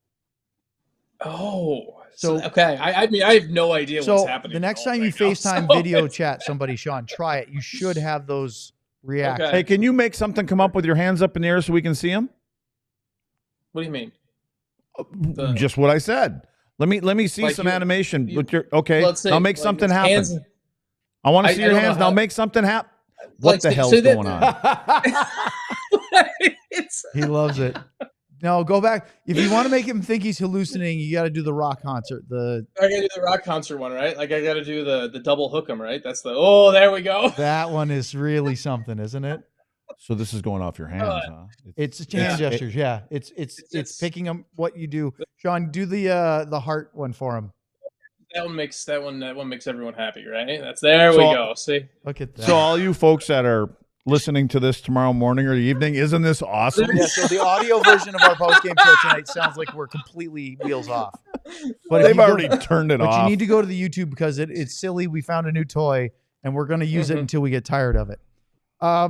Oh, so okay. I mean, I have no idea what's happening. The next time you FaceTime video chat somebody, Sean, try it. You should have those react. Okay. Hey, can you make something come up with your hands up in the air so we can see them? What do you mean? Just what I said. Let me see like some animation. Now make something happen. Hands, I want to see your hands. Now make something happen. What the hell's going on? He loves it. No, go back. If you want to make him think he's hallucinating, you got to do the rock concert. I gotta do the rock concert one, right? Like I gotta do the double hook 'em, right? That's the there we go. That one is really something, isn't it? So this is going off your hands, huh? It's hand gestures. Yeah, it's picking up what you do. Sean, do the heart one for him. That one makes everyone happy, right? There we go. See, look at that. So all you folks that are listening to this tomorrow morning or evening, isn't this awesome? Yeah. So the audio version of our post-game show tonight sounds like we're completely wheels off. But they've already turned it off. But you need to go to the YouTube because it's silly. We found a new toy and we're going to use it until we get tired of it. I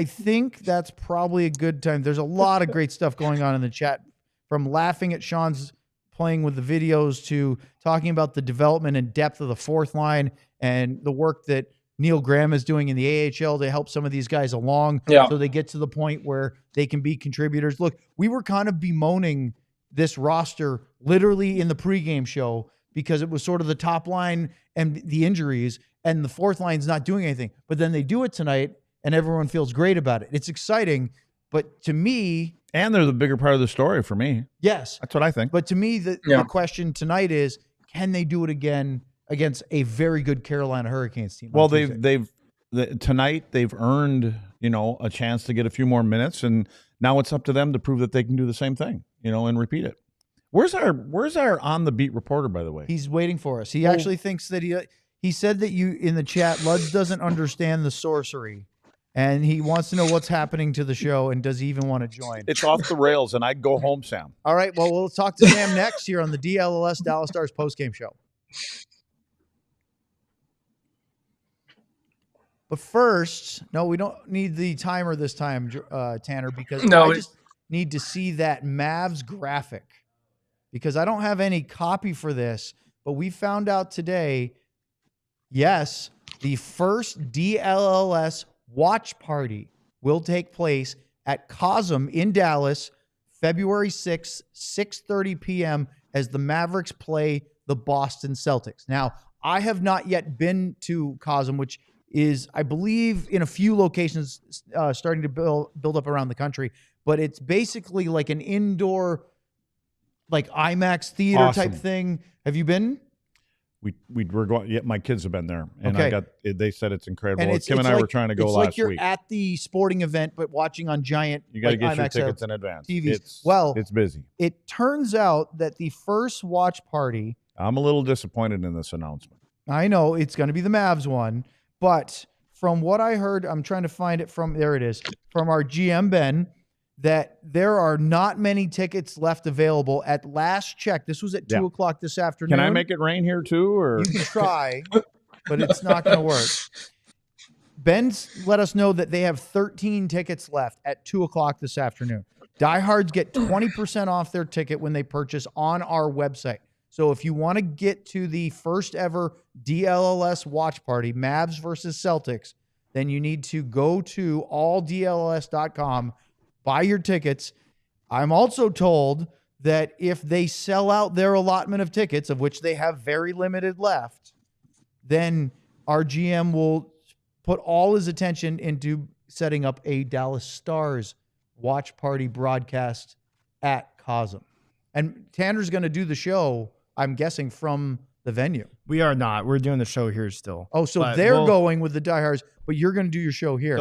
think that's probably a good time. There's a lot of great stuff going on in the chat, from laughing at Sean's playing with the videos to talking about the development and depth of the fourth line and the work that Neil Graham is doing in the AHL to help some of these guys along so they get to the point where they can be contributors. Look, we were kind of bemoaning this roster literally in the pregame show because it was sort of the top line and the injuries, and the fourth line's not doing anything. But then they do it tonight, and everyone feels great about it. It's exciting, but to me... And they're the bigger part of the story for me. Yes. That's what I think. But to me, the question tonight is, can they do it again against a very good Carolina Hurricanes team? Well, tonight they've earned, a chance to get a few more minutes, and now it's up to them to prove that they can do the same thing, and repeat it. Where's our on the beat reporter, by the way? He's waiting for us. He actually thinks that he said that you in the chat, Luds doesn't understand the sorcery. And he wants to know what's happening to the show and does he even want to join? It's off the rails, and I'd go home, Sam. All right, well, we'll talk to Sam next here on the DLLS Dallas Stars postgame show. But first, no, we don't need the timer this time, Tanner, because I just need to see that Mavs graphic. Because I don't have any copy for this, but we found out today, yes, the first DLLS watch party will take place at Cosm in Dallas, February 6th, 6:30 p.m. as the Mavericks play the Boston Celtics. Now, I have not yet been to Cosm, which is, I believe, in a few locations starting to build up around the country, but it's basically like an indoor, like IMAX theater type thing. Have you been? We're going. Yeah, my kids have been there, and they said it's incredible. And Kim and I were trying to go last week. It's like you're at the sporting event, but watching on giant. You got to get IMAX your tickets in advance. TVs. It's busy. It turns out that the first watch party. I'm a little disappointed in this announcement. I know it's going to be the Mavs one, but from what I heard, I'm trying to find it from. There it is, from our GM Ben. That there are not many tickets left available at last check. This was at 2 o'clock this afternoon. Can I make it rain here too? Or you can try, but it's not going to work. Ben's let us know that they have 13 tickets left at 2 o'clock this afternoon. Diehards get 20% off their ticket when they purchase on our website. So if you want to get to the first ever DLLS watch party, Mavs versus Celtics, then you need to go to alldlls.com. Buy your tickets. I'm also told that if they sell out their allotment of tickets, of which they have very limited left, then our GM will put all his attention into setting up a Dallas Stars watch party broadcast at Cosm. And Tanner's going to do the show, I'm guessing, from the venue. We are not. We're doing the show here still. Oh, so they're going with the diehards, but you're going to do your show here.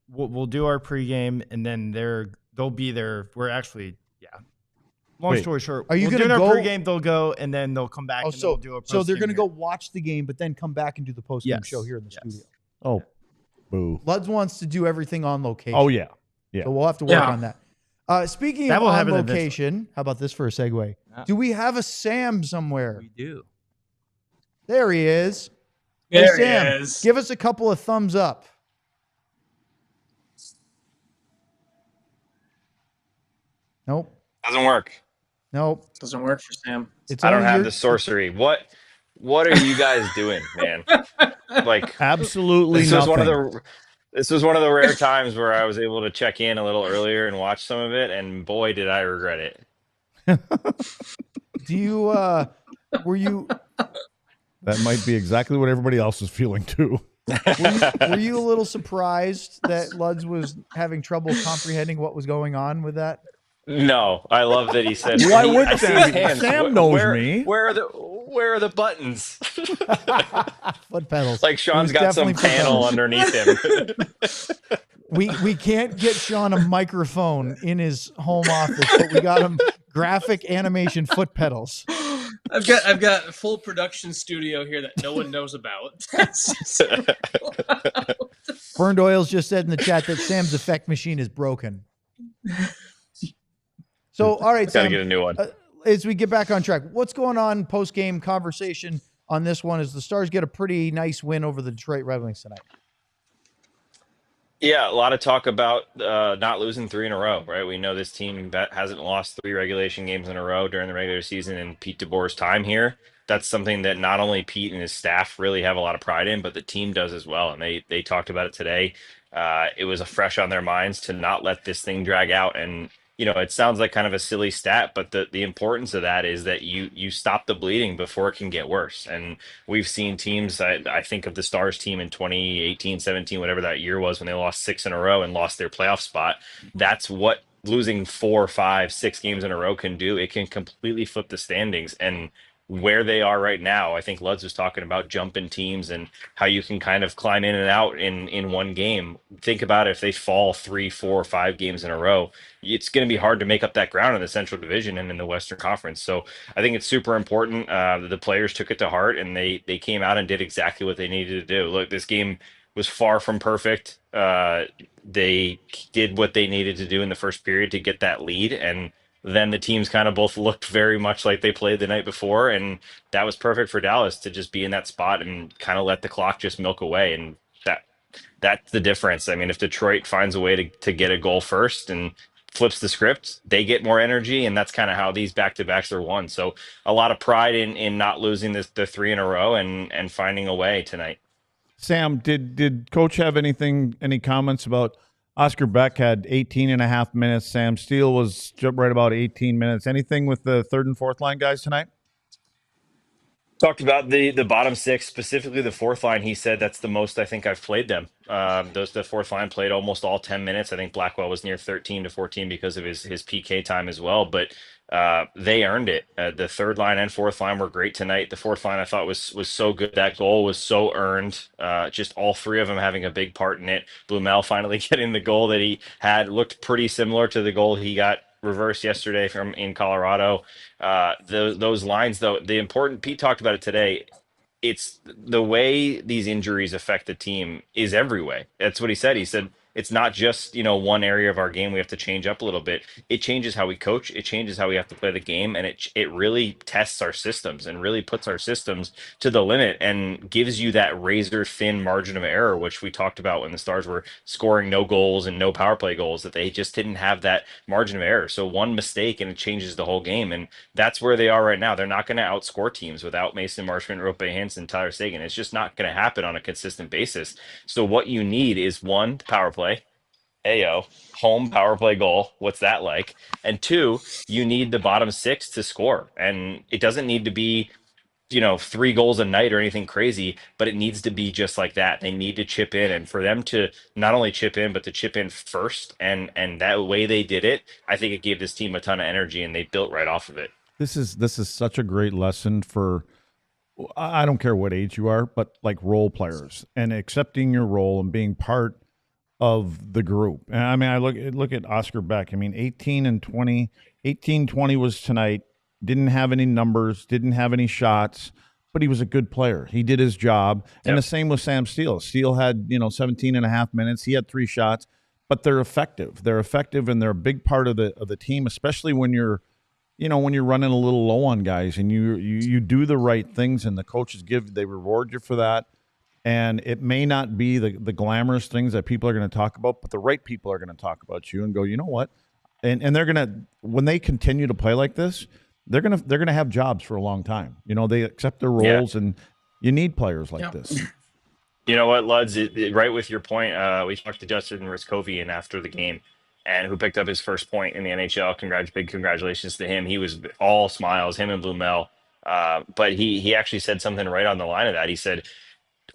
We'll do our pregame, and then they'll be there. We're actually, Long story short, are you going to do go? our pregame? They'll go, and then they'll come back. And they'll do a postgame. So they're going to go watch the game, but then come back and do the postgame show here in the studio. Oh, boo! Luds wants to do everything on location. Oh yeah. So we'll have to work on that. Speaking of on location, how about this for a segue? Do we have a Sam somewhere? We do. There he is. There hey, Sam, he is. Give us a couple of thumbs up. Nope. Doesn't work. Nope. Doesn't work for Sam. I don't have the sorcery. What are you guys doing, man? Like absolutely this nothing. This was one of the rare times where I was able to check in a little earlier and watch some of it, and boy, did I regret it. Do you were you That might be exactly what everybody else is feeling too. Were you a little surprised that Luds was having trouble comprehending what was going on with that? No, I love that he said. Why would I see Sam? his hands. Sam knows me. Where are the buttons? Foot pedals. Like Sean's got some panel underneath him. We can't get Sean a microphone in his home office, but we got him graphic animation foot pedals. I've got a full production studio here that no one knows about. Burned Oils just said in the chat that Sam's effect machine is broken. So, all right, Gotta Sam, get a new one. As we get back on track, what's going on post-game conversation on this one as the Stars get a pretty nice win over the Detroit Red Wings tonight? Yeah, a lot of talk about not losing 3 in a row, right? We know this team that hasn't lost 3 regulation games in a row during the regular season in Pete DeBoer's time here. That's something that not only Pete and his staff really have a lot of pride in, but the team does as well. And they talked about it today. It was fresh on their minds to not let this thing drag out. And it sounds like kind of a silly stat, but the importance of that is that you stop the bleeding before it can get worse. And we've seen teams, I think of the Stars team in 2018, 17, whatever that year was, when they lost 6 in a row and lost their playoff spot. That's what losing 4, 5, 6 games in a row can do. It can completely flip the standings. And where they are right now, I think Luds was talking about jumping teams and how you can kind of climb in and out in one game. Think about if they fall 3, 4, 5 games in a row, it's going to be hard to make up that ground in the Central Division and in the Western Conference. So I think it's super important. The players took it to heart and they came out and did exactly what they needed to do. Look, this game was far from perfect. They did what they needed to do in the first period to get that lead, and then the teams kind of both looked very much like they played the night before, and that was perfect for Dallas to just be in that spot and kind of let the clock just milk away. And that's the difference. I mean, if Detroit finds a way to get a goal first and flips the script, they get more energy, and that's kind of how these back-to-backs are won. So a lot of pride in not losing the 3 in a row and finding a way tonight. Sam, did Coach have any comments about Oscar Beck had 18 and a half minutes. Sam Steele was right about 18 minutes. Anything with the third and fourth line guys tonight? Talked about the bottom 6, specifically the fourth line. He said that's the most I think I've played them. The fourth line played almost all 10 minutes. I think Blackwell was near 13 to 14 because of his PK time as well. But they earned it. The third line and fourth line were great tonight. The fourth line I thought was so good. That goal was so earned. Just all 3 of them having a big part in it. Blümel finally getting the goal that he had, looked pretty similar to the goal he got reversed yesterday from in Colorado. Those lines, though, the important, Pete talked about it today. It's the way these injuries affect the team is every way. That's what he said. He said it's not just one area of our game we have to change up a little bit. It changes how we coach. It changes how we have to play the game, and it really tests our systems and really puts our systems to the limit and gives you that razor thin margin of error, which we talked about when the Stars were scoring no goals and no power play goals, that they just didn't have that margin of error. So one mistake and it changes the whole game, and that's where they are right now. They're not going to outscore teams without Mason Marchment, Rope Hansen, Tyler Seguin. It's just not going to happen on a consistent basis. So what you need is 1, power play. Home power play goal. What's that like? And 2, you need the bottom 6 to score. And it doesn't need to be, 3 goals a night or anything crazy, but it needs to be just like that. They need to chip in. And for them to not only chip in, but to chip in first, and that way they did it, I think it gave this team a ton of energy, and they built right off of it. This is such a great lesson for, I don't care what age you are, but like role players and accepting your role and being part of the group. And I mean, I look at Oscar Beck. I mean, 18-20 was tonight. Didn't have any numbers, didn't have any shots, but he was a good player. He did his job. And the same with Sam Steele. Steele had, 17 and a half minutes. He had 3 shots, but they're effective. They're effective, and they're a big part of the team, especially when you're running a little low on guys and you do the right things, and the coaches they reward you for that. And it may not be the glamorous things that people are going to talk about, but the right people are going to talk about you and go, you know what? And they're going to, when they continue to play like this, they're going to have jobs for a long time. They accept their roles, and you need players like this. You know what, Luds, right with your point, we talked to Justin Riskovian after the game, and who picked up his first point in the NHL. Big congratulations to him. He was all smiles, him and Blümel. But he actually said something right on the line of that. He said,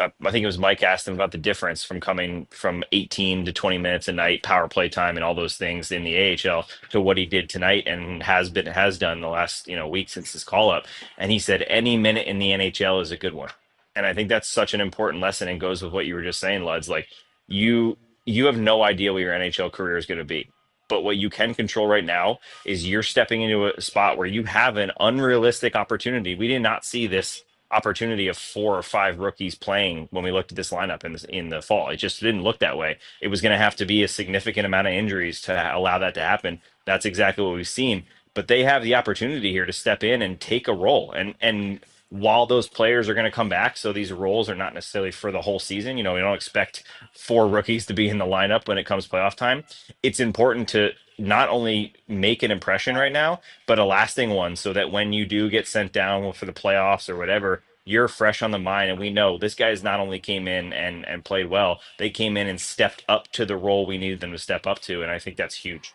I think it was Mike asked him about the difference from coming from 18 to 20 minutes a night, power play time, and all those things in the AHL to what he did tonight and has done the last week since his call up. And he said any minute in the NHL is a good one. And I think that's such an important lesson, and goes with what you were just saying, Luds. Like you have no idea what your NHL career is going to be. But what you can control right now is you're stepping into a spot where you have an unrealistic opportunity. We did not see this opportunity of 4 or 5 rookies playing when we looked at this lineup in the fall. It just didn't look that way. It was going to have to be a significant amount of injuries to allow that to happen. That's exactly what we've seen. But they have the opportunity here to step in and take a role. And while those players are going to come back, so these roles are not necessarily for the whole season. We don't expect 4 rookies to be in the lineup when it comes playoff time. It's important to not only make an impression right now, but a lasting one, so that when you do get sent down for the playoffs or whatever, you're fresh on the mind. And we know this guy's not only came in and played well, they came in and stepped up to the role we needed them to step up to. And I think that's huge.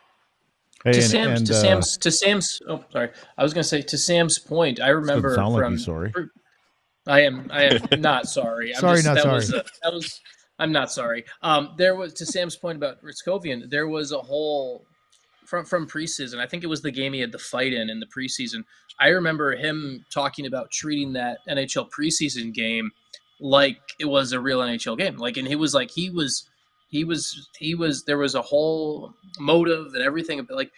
Hey, to Sam's. Oh, sorry. I was going to say, to Sam's point. I remember sound from. Like you sorry. I am not sorry. I'm not sorry. There was, to Sam's point about Ritzkovian, there was a whole from preseason. I think it was the game he had the fight in the preseason. I remember him talking about treating that NHL preseason game like it was a real NHL game. Like, and he was there was a whole motive and everything. Like,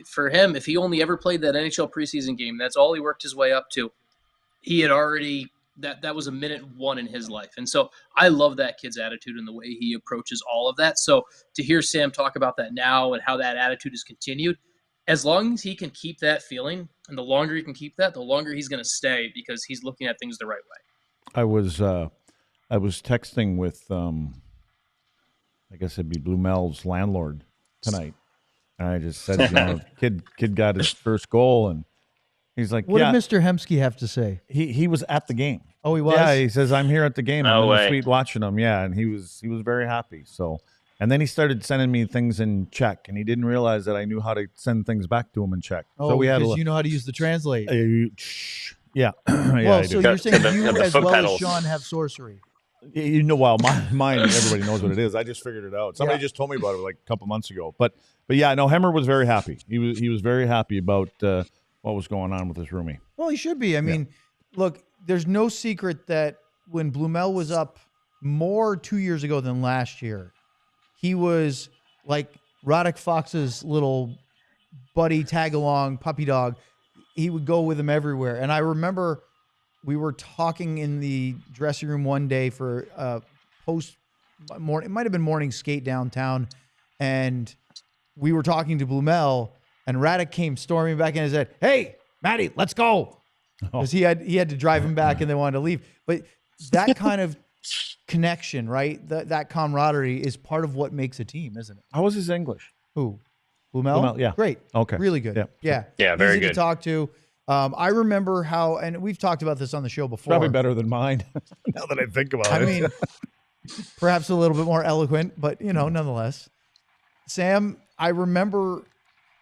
for him, if he only ever played that NHL preseason game, that's all he worked his way up to. He had already, that was a minute one in his life. And so I love that kid's attitude and the way he approaches all of that. So to hear Sam talk about that now and how that attitude is continued, as long as he can keep that feeling, and the longer he can keep that, the longer he's going to stay, because he's looking at things the right way. I was texting with, I guess it'd be Blümel's landlord tonight. And I just said, kid got his first goal, and he's like, what did Mr. Hemsky have to say? He was at the game. Oh, he was? Yeah, he says, I'm here at the game. No I'm in way. the suite watching him. Yeah, and he was very happy. So, and then he started sending me things in Czech, and he didn't realize that I knew how to send things back to him in Czech. Oh, so we had because you know how to use the translate. Yeah. Well, so you're saying you the as foot well pedals. as Sean have sorcery. Well, mine, everybody knows what it is. I just figured it out. Somebody just told me about it like a couple months ago. But yeah, no, Hemmer was very happy. He was very happy about what was going on with his roomie. Well, he should be. I mean, look, there's no secret that when Blümel was up more 2 years ago than last year, he was like Radek Fox's little buddy, tag-along puppy dog. He would go with him everywhere. And I remember we were talking in the dressing room one day for it might have been morning skate downtown, and we were talking to Blümel, and Radek came storming back in and said, "Hey, Matty, let's go," because he had to drive him back, and they wanted to leave. But that kind of connection, right? That camaraderie is part of what makes a team, isn't it? How was his English? Who? Blümel? Yeah. Great. Okay. Really good. Yeah. Yeah, very Easy good to talk to. I remember how, and we've talked about this on the show before. Probably better than mine, now that I think about it. I mean, perhaps a little bit more eloquent, but, nonetheless. Sam, I remember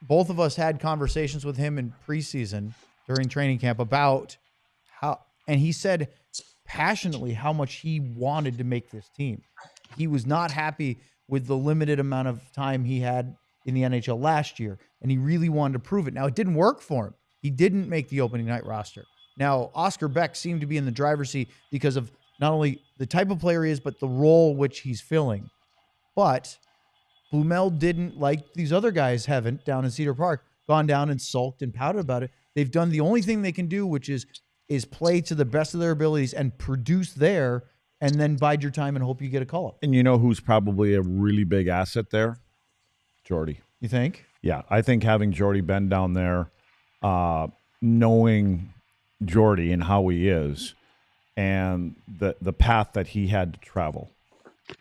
both of us had conversations with him in preseason during training camp about how, and he said passionately how much he wanted to make this team. He was not happy with the limited amount of time he had in the NHL last year, and he really wanted to prove it. Now, it didn't work for him. He didn't make the opening night roster. Now, Oscar Beck seemed to be in the driver's seat because of not only the type of player he is, but the role which he's filling. But Blümel didn't, like these other guys haven't down in Cedar Park, gone down and sulked and pouted about it. They've done the only thing they can do, which is play to the best of their abilities and produce there, and then bide your time and hope you get a call-up. And you know who's probably a really big asset there? Jordy. You think? Yeah, I think having Jordy Ben down there, knowing Jordy and how he is, and the path that he had to travel,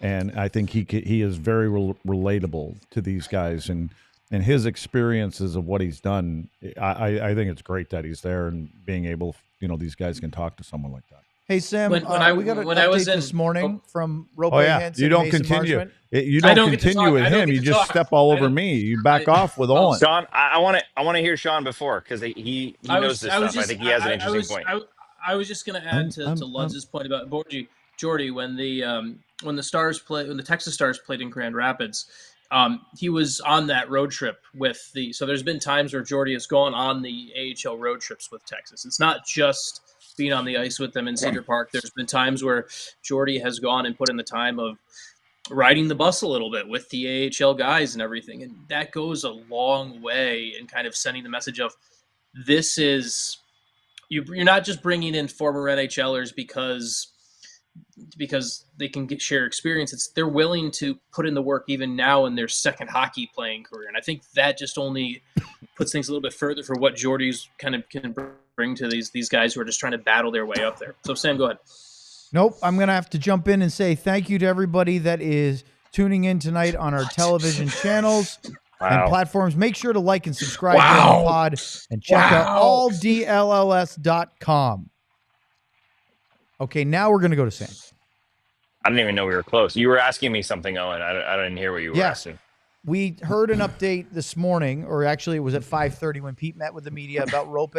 and I think he is very relatable to these guys, and his experiences of what he's done. I think it's great that he's there and being able, these guys can talk to someone like that. Hey, Sam, we got an when I was update this morning from Rope You don't continue. You don't continue with him. You just step all over me. You back off with Owen. Sean, I want to hear Sean before, because he knows this stuff. I think he has an interesting point. I was just going to add to Ludz's point about Bourque. Jordy, when the Texas Stars played in Grand Rapids, he was on that road trip with so there's been times where Jordy has gone on the AHL road trips with Texas. It's not just being on the ice with them in Cedar Park. There's been times where Jordy has gone and put in the time of riding the bus a little bit with the AHL guys and everything. And that goes a long way in kind of sending the message of this is you're not just bringing in former NHLers because they can share experience. They're willing to put in the work even now in their second hockey playing career. And I think that just only puts things a little bit further for what Jordy's kind of can bring to these guys who are just trying to battle their way up there. So Sam, go ahead. Nope. I'm going to have to jump in and say thank you to everybody that is tuning in tonight on our television channels and platforms. Make sure to like and subscribe to the pod and check out alldlls.com. Okay, now we're going to go to Sam. I didn't even know we were close. You were asking me something, Owen. I didn't hear what you were asking. We heard an update this morning, or actually it was at 5:30 when Pete met with the media about Rope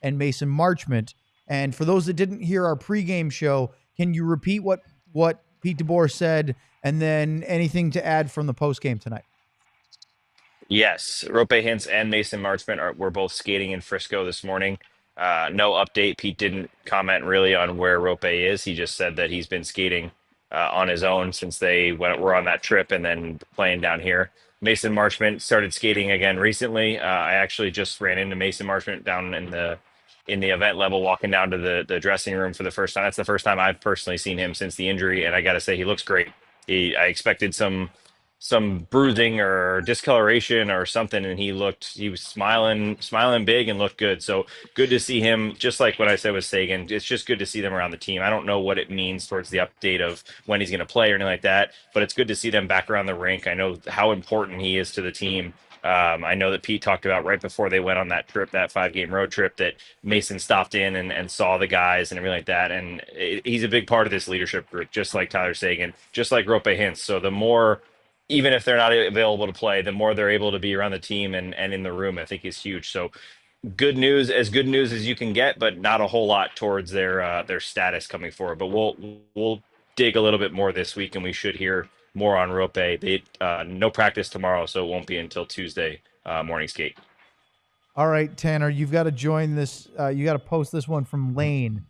and Mason Marchment. And for those that didn't hear our pregame show, can you repeat what Pete DeBoer said and then anything to add from the postgame tonight? Yes, Rope Hintz and Mason Marchment were both skating in Frisco this morning. No update. Pete didn't comment really on where Rope is. He just said that he's been skating on his own since they were on that trip and then playing down here. Mason Marchment started skating again recently. I actually just ran into Mason Marchment down in the event level, walking down to the dressing room for the first time. That's the first time I've personally seen him since the injury, and I got to say he looks great. I expected some bruising or discoloration or something, and he was smiling big and looked good. So good to see him. Just like what I said with Sagan, it's just good to see them around the team. I don't know what it means towards the update of when he's going to play or anything like that, but it's good to see them back around the rink. I know how important he is to the team. I know that Pete talked about right before they went on that trip, that 5-game road trip, that Mason stopped in and saw the guys and everything like that. And he's a big part of this leadership group, just like Tyler Sagan, just like Rope Hintz. So the more, even if they're not available to play, the more they're able to be around the team and in the room, I think is huge. So good news as you can get, but not a whole lot towards their status coming forward. But we'll dig a little bit more this week, and we should hear more on Rope. They no practice tomorrow, so it won't be until Tuesday morning skate. All right, Tanner, you've got to join this. You got to post this one from Lane.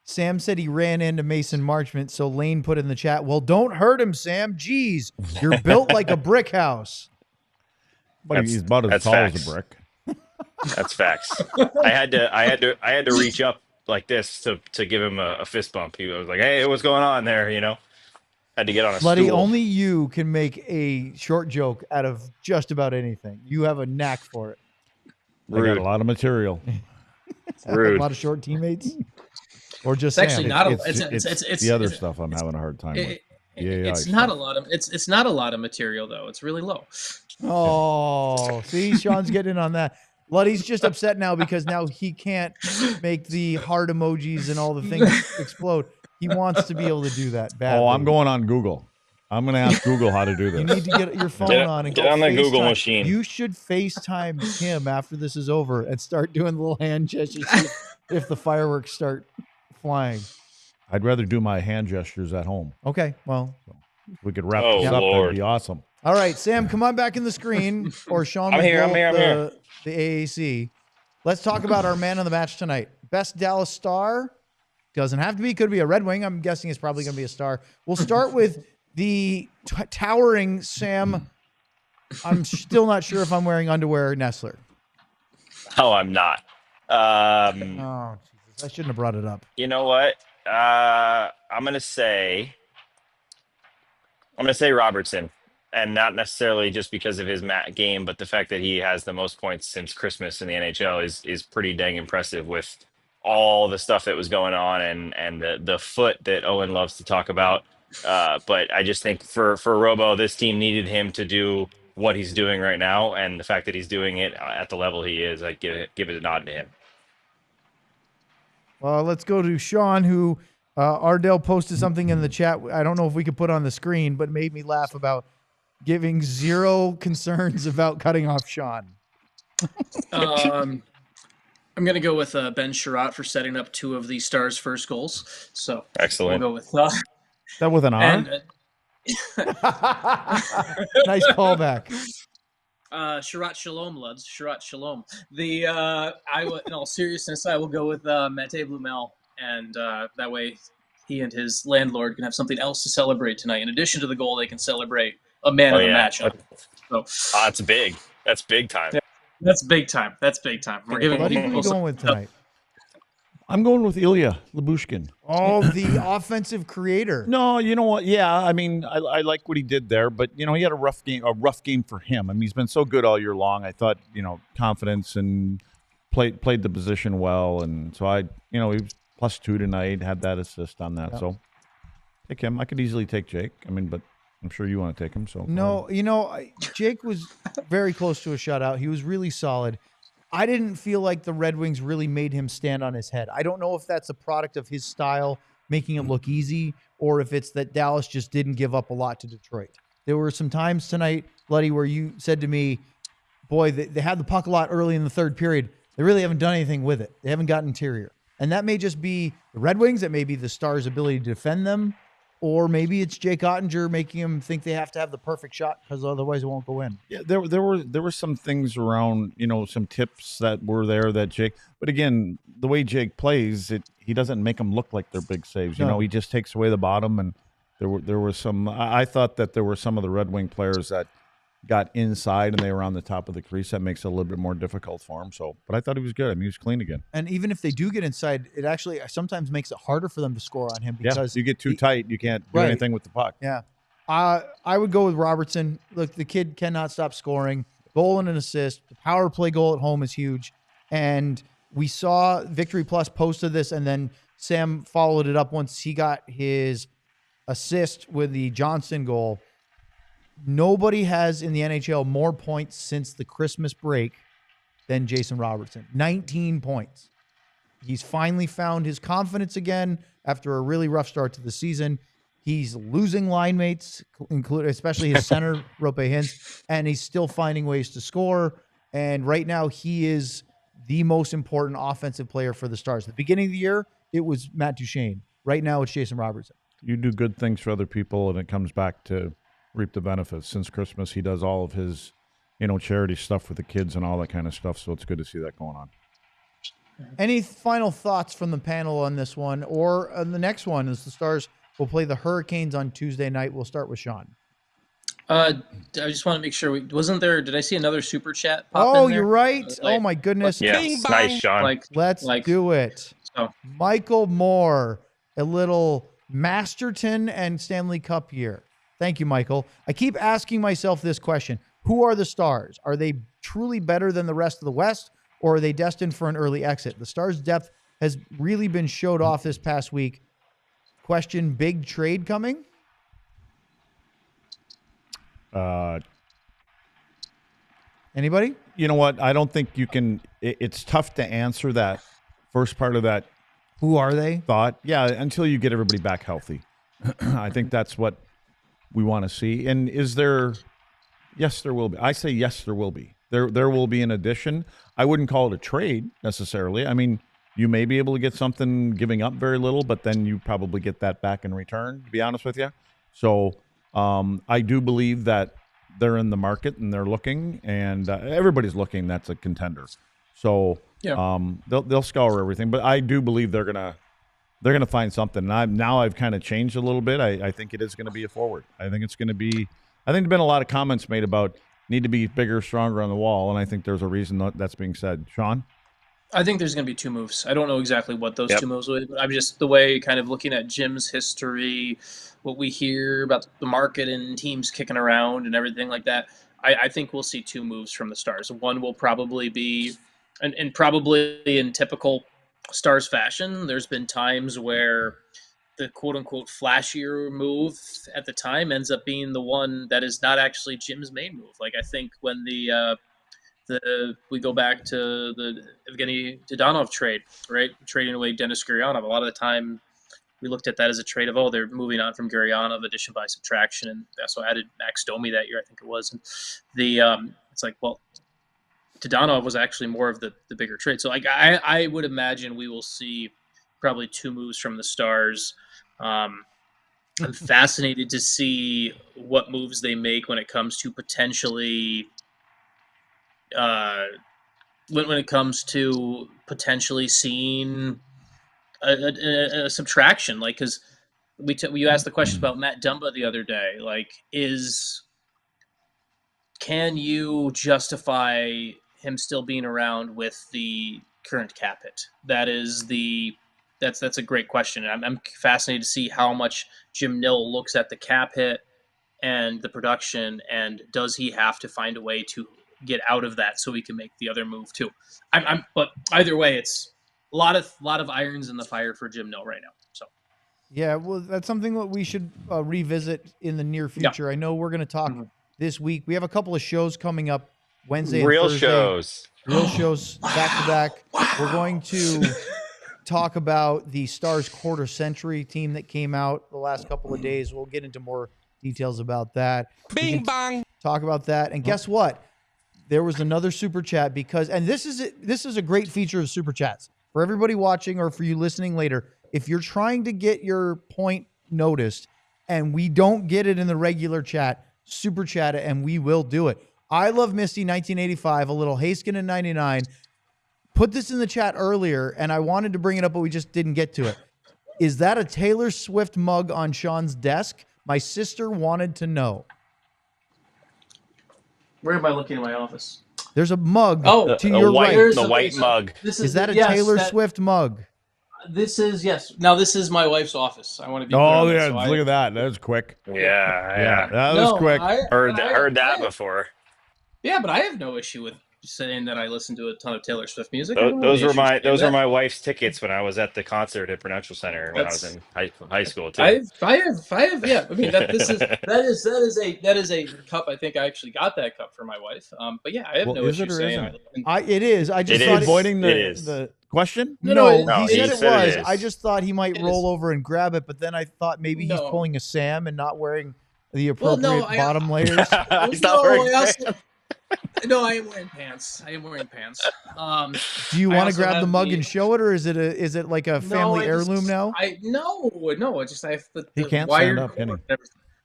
Sam said he ran into Mason Marchment, so Lane put in the chat, well, don't hurt him, Sam. Jeez, you're built like a brick house. But he's about as tall as a brick. That's facts. I had to reach up like this to give him a fist bump. He was like, hey, what's going on there, Had to get on a Bloody, stool. only you can make a short joke out of just about anything. You have a knack for it. I got a lot of material. Rude. A lot of short teammates. Or just It's Sam. actually not It's the other stuff I'm having a hard time with. It's not a lot of it's not a lot of material though. It's really low. Oh, see, Sean's getting in on that. Luddy's just upset now because now he can't make the heart emojis and all the things explode. He wants to be able to do that badly. Oh, I'm going on Google. I'm going to ask Google how to do this. You need to get your phone on and get go on the FaceTime. Google machine. You should FaceTime him after this is over and start doing little hand gestures if the fireworks start flying. I'd rather do my hand gestures at home. Okay, well. If we could wrap this up. Lord. That'd be awesome. All right, Sam, come on back in the screen. Or Sean, I'm here. The AAC. Let's talk about our man of the match tonight. Best Dallas star. Doesn't have to be. Could be a Red Wing. I'm guessing it's probably going to be a star. We'll start with the towering Sam. I'm still not sure if I'm wearing underwear, Nestler. Oh, I'm not. Oh, Jesus. I shouldn't have brought it up. You know what? I'm gonna say Robertson, and not necessarily just because of his game, but the fact that he has the most points since Christmas in the NHL is pretty dang impressive with all the stuff that was going on and the foot that Owen loves to talk about. But I just think for Robo, this team needed him to do what he's doing right now, and the fact that he's doing it at the level he is, I give it a nod to him. Well, let's go to Sean, who Ardell posted something in the chat. I don't know if we could put on the screen, but made me laugh about giving zero concerns about cutting off Sean. I'm going to go with Ben Sherratt for setting up two of the Stars' first goals. So excellent. We'll go with That with an R? And, Nice callback. Sharat Shalom, lads. Sharat Shalom. In all seriousness, I will go with Matěj Blümel, and that way he and his landlord can have something else to celebrate tonight. In addition to the goal, they can celebrate a man of the matchup. So that's big. That's big time. Yeah, that's big time. That's big time. We're giving What are people you going with tonight? I'm going with Ilya Lyubushkin. Oh, the offensive creator. No, you know what? Yeah, I mean, I like what he did there, but he had a rough game for him. I mean, he's been so good all year long. I thought, confidence and played the position well, and so he was +2 tonight. Had that assist on that, so take him. I could easily take Jake. I mean, but I'm sure you want to take him. So no, Jake was very close to a shutout. He was really solid. I didn't feel like the Red Wings really made him stand on his head. I don't know if that's a product of his style, making it look easy, or if it's that Dallas just didn't give up a lot to Detroit. There were some times tonight, Bloody, where you said to me, boy, they had the puck a lot early in the third period. They really haven't done anything with it. They haven't got interior. And that may just be the Red Wings. It may be the Stars' ability to defend them. Or maybe it's Jake Oettinger making him think they have to have the perfect shot because otherwise it won't go in. Yeah, there were some things around, some tips that were there that Jake. But again, the way Jake plays, he doesn't make them look like they're big saves. No. He just takes away the bottom. And there were some. I thought that there were some of the Red Wing players that got inside and they were on the top of the crease. That makes it a little bit more difficult for him. So, but I thought he was good. I mean, he was clean again. And even if they do get inside, it actually sometimes makes it harder for them to score on him because you get too tight, you can't do anything with the puck. Yeah. I would go with Robertson. Look, the kid cannot stop scoring. Goal and an assist. The power play goal at home is huge. And we saw Victory Plus posted this, and then Sam followed it up once he got his assist with the Johnston goal. Nobody has in the NHL more points since the Christmas break than Jason Robertson. 19 points. He's finally found his confidence again after a really rough start to the season. He's losing line mates, especially his center, Rope Hintz, and he's still finding ways to score. And right now, he is the most important offensive player for the Stars. At the beginning of the year, it was Matt Duchene. Right now, it's Jason Robertson. You do good things for other people, and it comes back to reap the benefits. Since Christmas, he does all of his, charity stuff with the kids and all that kind of stuff. So it's good to see that going on. Any final thoughts from the panel on this one or on the next one? As the Stars will play the Hurricanes on Tuesday night. We'll start with Sean. I just want to make sure did I see another super chat pop in there? You're right. Oh my goodness. Yes, nice, Sean. Let's do it. So. Michael Moore, a little Masterton and Stanley Cup year. Thank you, Michael. I keep asking myself this question. Who are the Stars? Are they truly better than the rest of the West, or are they destined for an early exit? The Stars' depth has really been showed off this past week. Question, big trade coming? Anybody? You know what? I don't think you can. It's tough to answer that first part of that. Who are they? Thought. Yeah, until you get everybody back healthy. I think that's what we want to see. And is there? Yes, there will be. I say yes, there will be. There will be an addition. I wouldn't call it a trade necessarily. I mean, you may be able to get something giving up very little, but then you probably get that back in return, to be honest with you. So I do believe that they're in the market and they're looking, and everybody's looking. That's a contender. So they'll scour everything. But I do believe they're gonna find something. And I've kind of changed a little bit. I think it is going to be a forward. I think it's going to be. I think there've been a lot of comments made about need to be bigger, stronger on the wall, and I think there's a reason that's being said. Sean? I think there's going to be two moves. I don't know exactly what those two moves will be, but I'm just the way kind of looking at Jim's history, what we hear about the market and teams kicking around and everything like that. I think we'll see two moves from the Stars. One will probably be, and probably in typical Stars fashion, there's been times where the quote-unquote flashier move at the time ends up being the one that is not actually Jim's main move. Like I think when we go back to the Evgeny Dadonov trade, right? Trading away Denis Gurianov. A lot of the time we looked at that as a trade of, they're moving on from Gurianov, addition by subtraction. And they also added Max Domi that year, I think it was. And it's like, well, Dadonov was actually more of the bigger trade. So like I would imagine we will see probably two moves from the Stars. I'm fascinated to see what moves they make when it comes to potentially when it comes to potentially seeing a subtraction, like, because you asked the question about Matt Dumba the other day, like, can you justify him still being around with the current cap hit? That's a great question. I'm fascinated to see how much Jim Nill looks at the cap hit and the production, and does he have to find a way to get out of that so he can make the other move too? But either way, it's a lot of irons in the fire for Jim Nill right now. So yeah, well, that's something that we should revisit in the near future. I know we're going to talk this week. We have a couple of shows coming up Wednesday and Thursday. Real shows back to back. We're going to talk about the Stars quarter century team that came out the last couple of days. We'll get into more details about that. Bing bang. Talk about that. And guess what? There was another super chat and this is a great feature of super chats for everybody watching or for you listening later. If you're trying to get your point noticed and we don't get it in the regular chat, super chat it and we will do it. I love Misty 1985, a little Haskin in 99. Put this in the chat earlier, and I wanted to bring it up, but we just didn't get to it. Is that a Taylor Swift mug on Sean's desk? My sister wanted to know. where am I looking in my office? There's a mug to your white, right. the white mug. Is that a Taylor Swift mug? This is, yes. Now, this is my wife's office. I want to be clear Oh, on yeah. that, so Look at that. That was quick. Yeah. That was quick. Heard that before. Yeah, but I have no issue with saying that I listen to a ton of Taylor Swift music. Those were my wife's tickets when I was at the concert at Prudential Center when I was in high school too. I have, yeah. I mean, that is a cup. I think I actually got that cup for my wife. But yeah, I have no issue saying it is. I just thought avoiding the question. No, he said it was. It I just thought he might roll over and grab it, but then I thought maybe he's pulling a Sam and not wearing the appropriate bottom layers. He's not wearing No, I am wearing pants. Do you want to grab the mug and show it, or is it like a family heirloom now? No. I just have the he can't wired stand up, cord.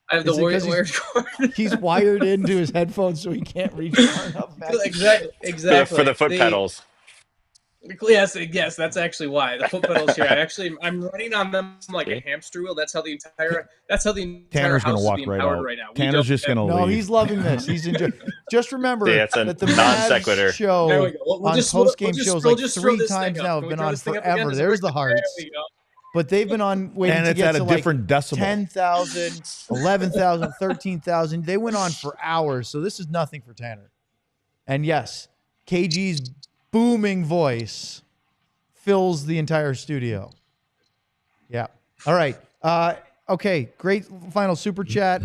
I have the wired cord. He's wired into his headphones, so he can't reach far enough back. Exactly. For the foot pedals. Yes, that's actually why the foot pedals here. I'm running on them like a hamster wheel. That's how the entire Tanner's house gonna walk is being right powered out. right now. Tanner's just gonna leave. No, he's loving this. He's enjoying. Just remember that the non sequitur show on post-game shows like three times now have been on forever. There's the hearts. But they've been on waiting to get at to a different like decibel. 10,000, 11,000, 13,000. They went on for hours, so this is nothing for Tanner. And yes, KG's booming voice fills the entire studio. Yeah. All right. Okay. Great final super chat.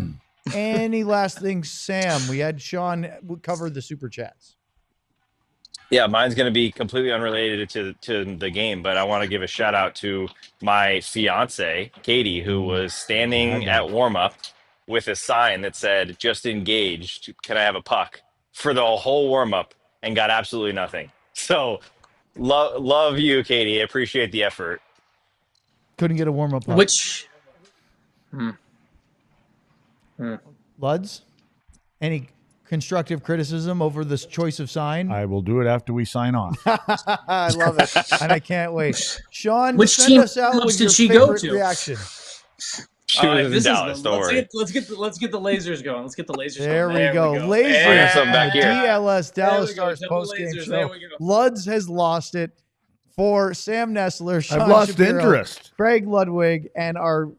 Any last things, Sam? We had Sean cover the super chats. Yeah, mine's going to be completely unrelated to the game, but I want to give a shout out to my fiance, Katie, who was standing at warm up with a sign that said, "Just engaged. Can I have a puck?" for the whole warm up and got absolutely nothing. So love you, Katie. I appreciate the effort. Couldn't get a warm up. Luds? Any constructive criticism over this choice of sign? I will do it after we sign off. I love it, and I can't wait. Sean, which send team us out with did your she go favorite to? Reaction. She was in Dallas. Don't worry. Let's get the lasers going. Let's get the lasers. There going. we go. Lasers. Hey, something back here. DLS Dallas There we go. Stars Double post game lasers. show. There we go. Luds has lost it for Sam Nestler. Sean I've lost Shapiro, interest. Craig Ludwig, and our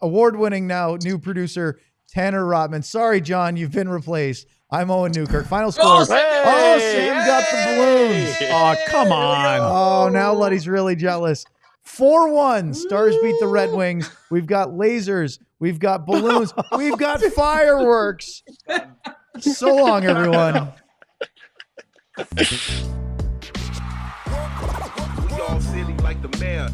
award-winning now new producer Tanner Rotman. Sorry, John, you've been replaced. I'm Owen Newkirk. Final score. Sam got the balloons. Oh, come on. Oh, now Luddy's really jealous. 4-1. Stars beat the Red Wings. We've got lasers. We've got balloons. We've got fireworks. So long, everyone. We all silly like the mayor.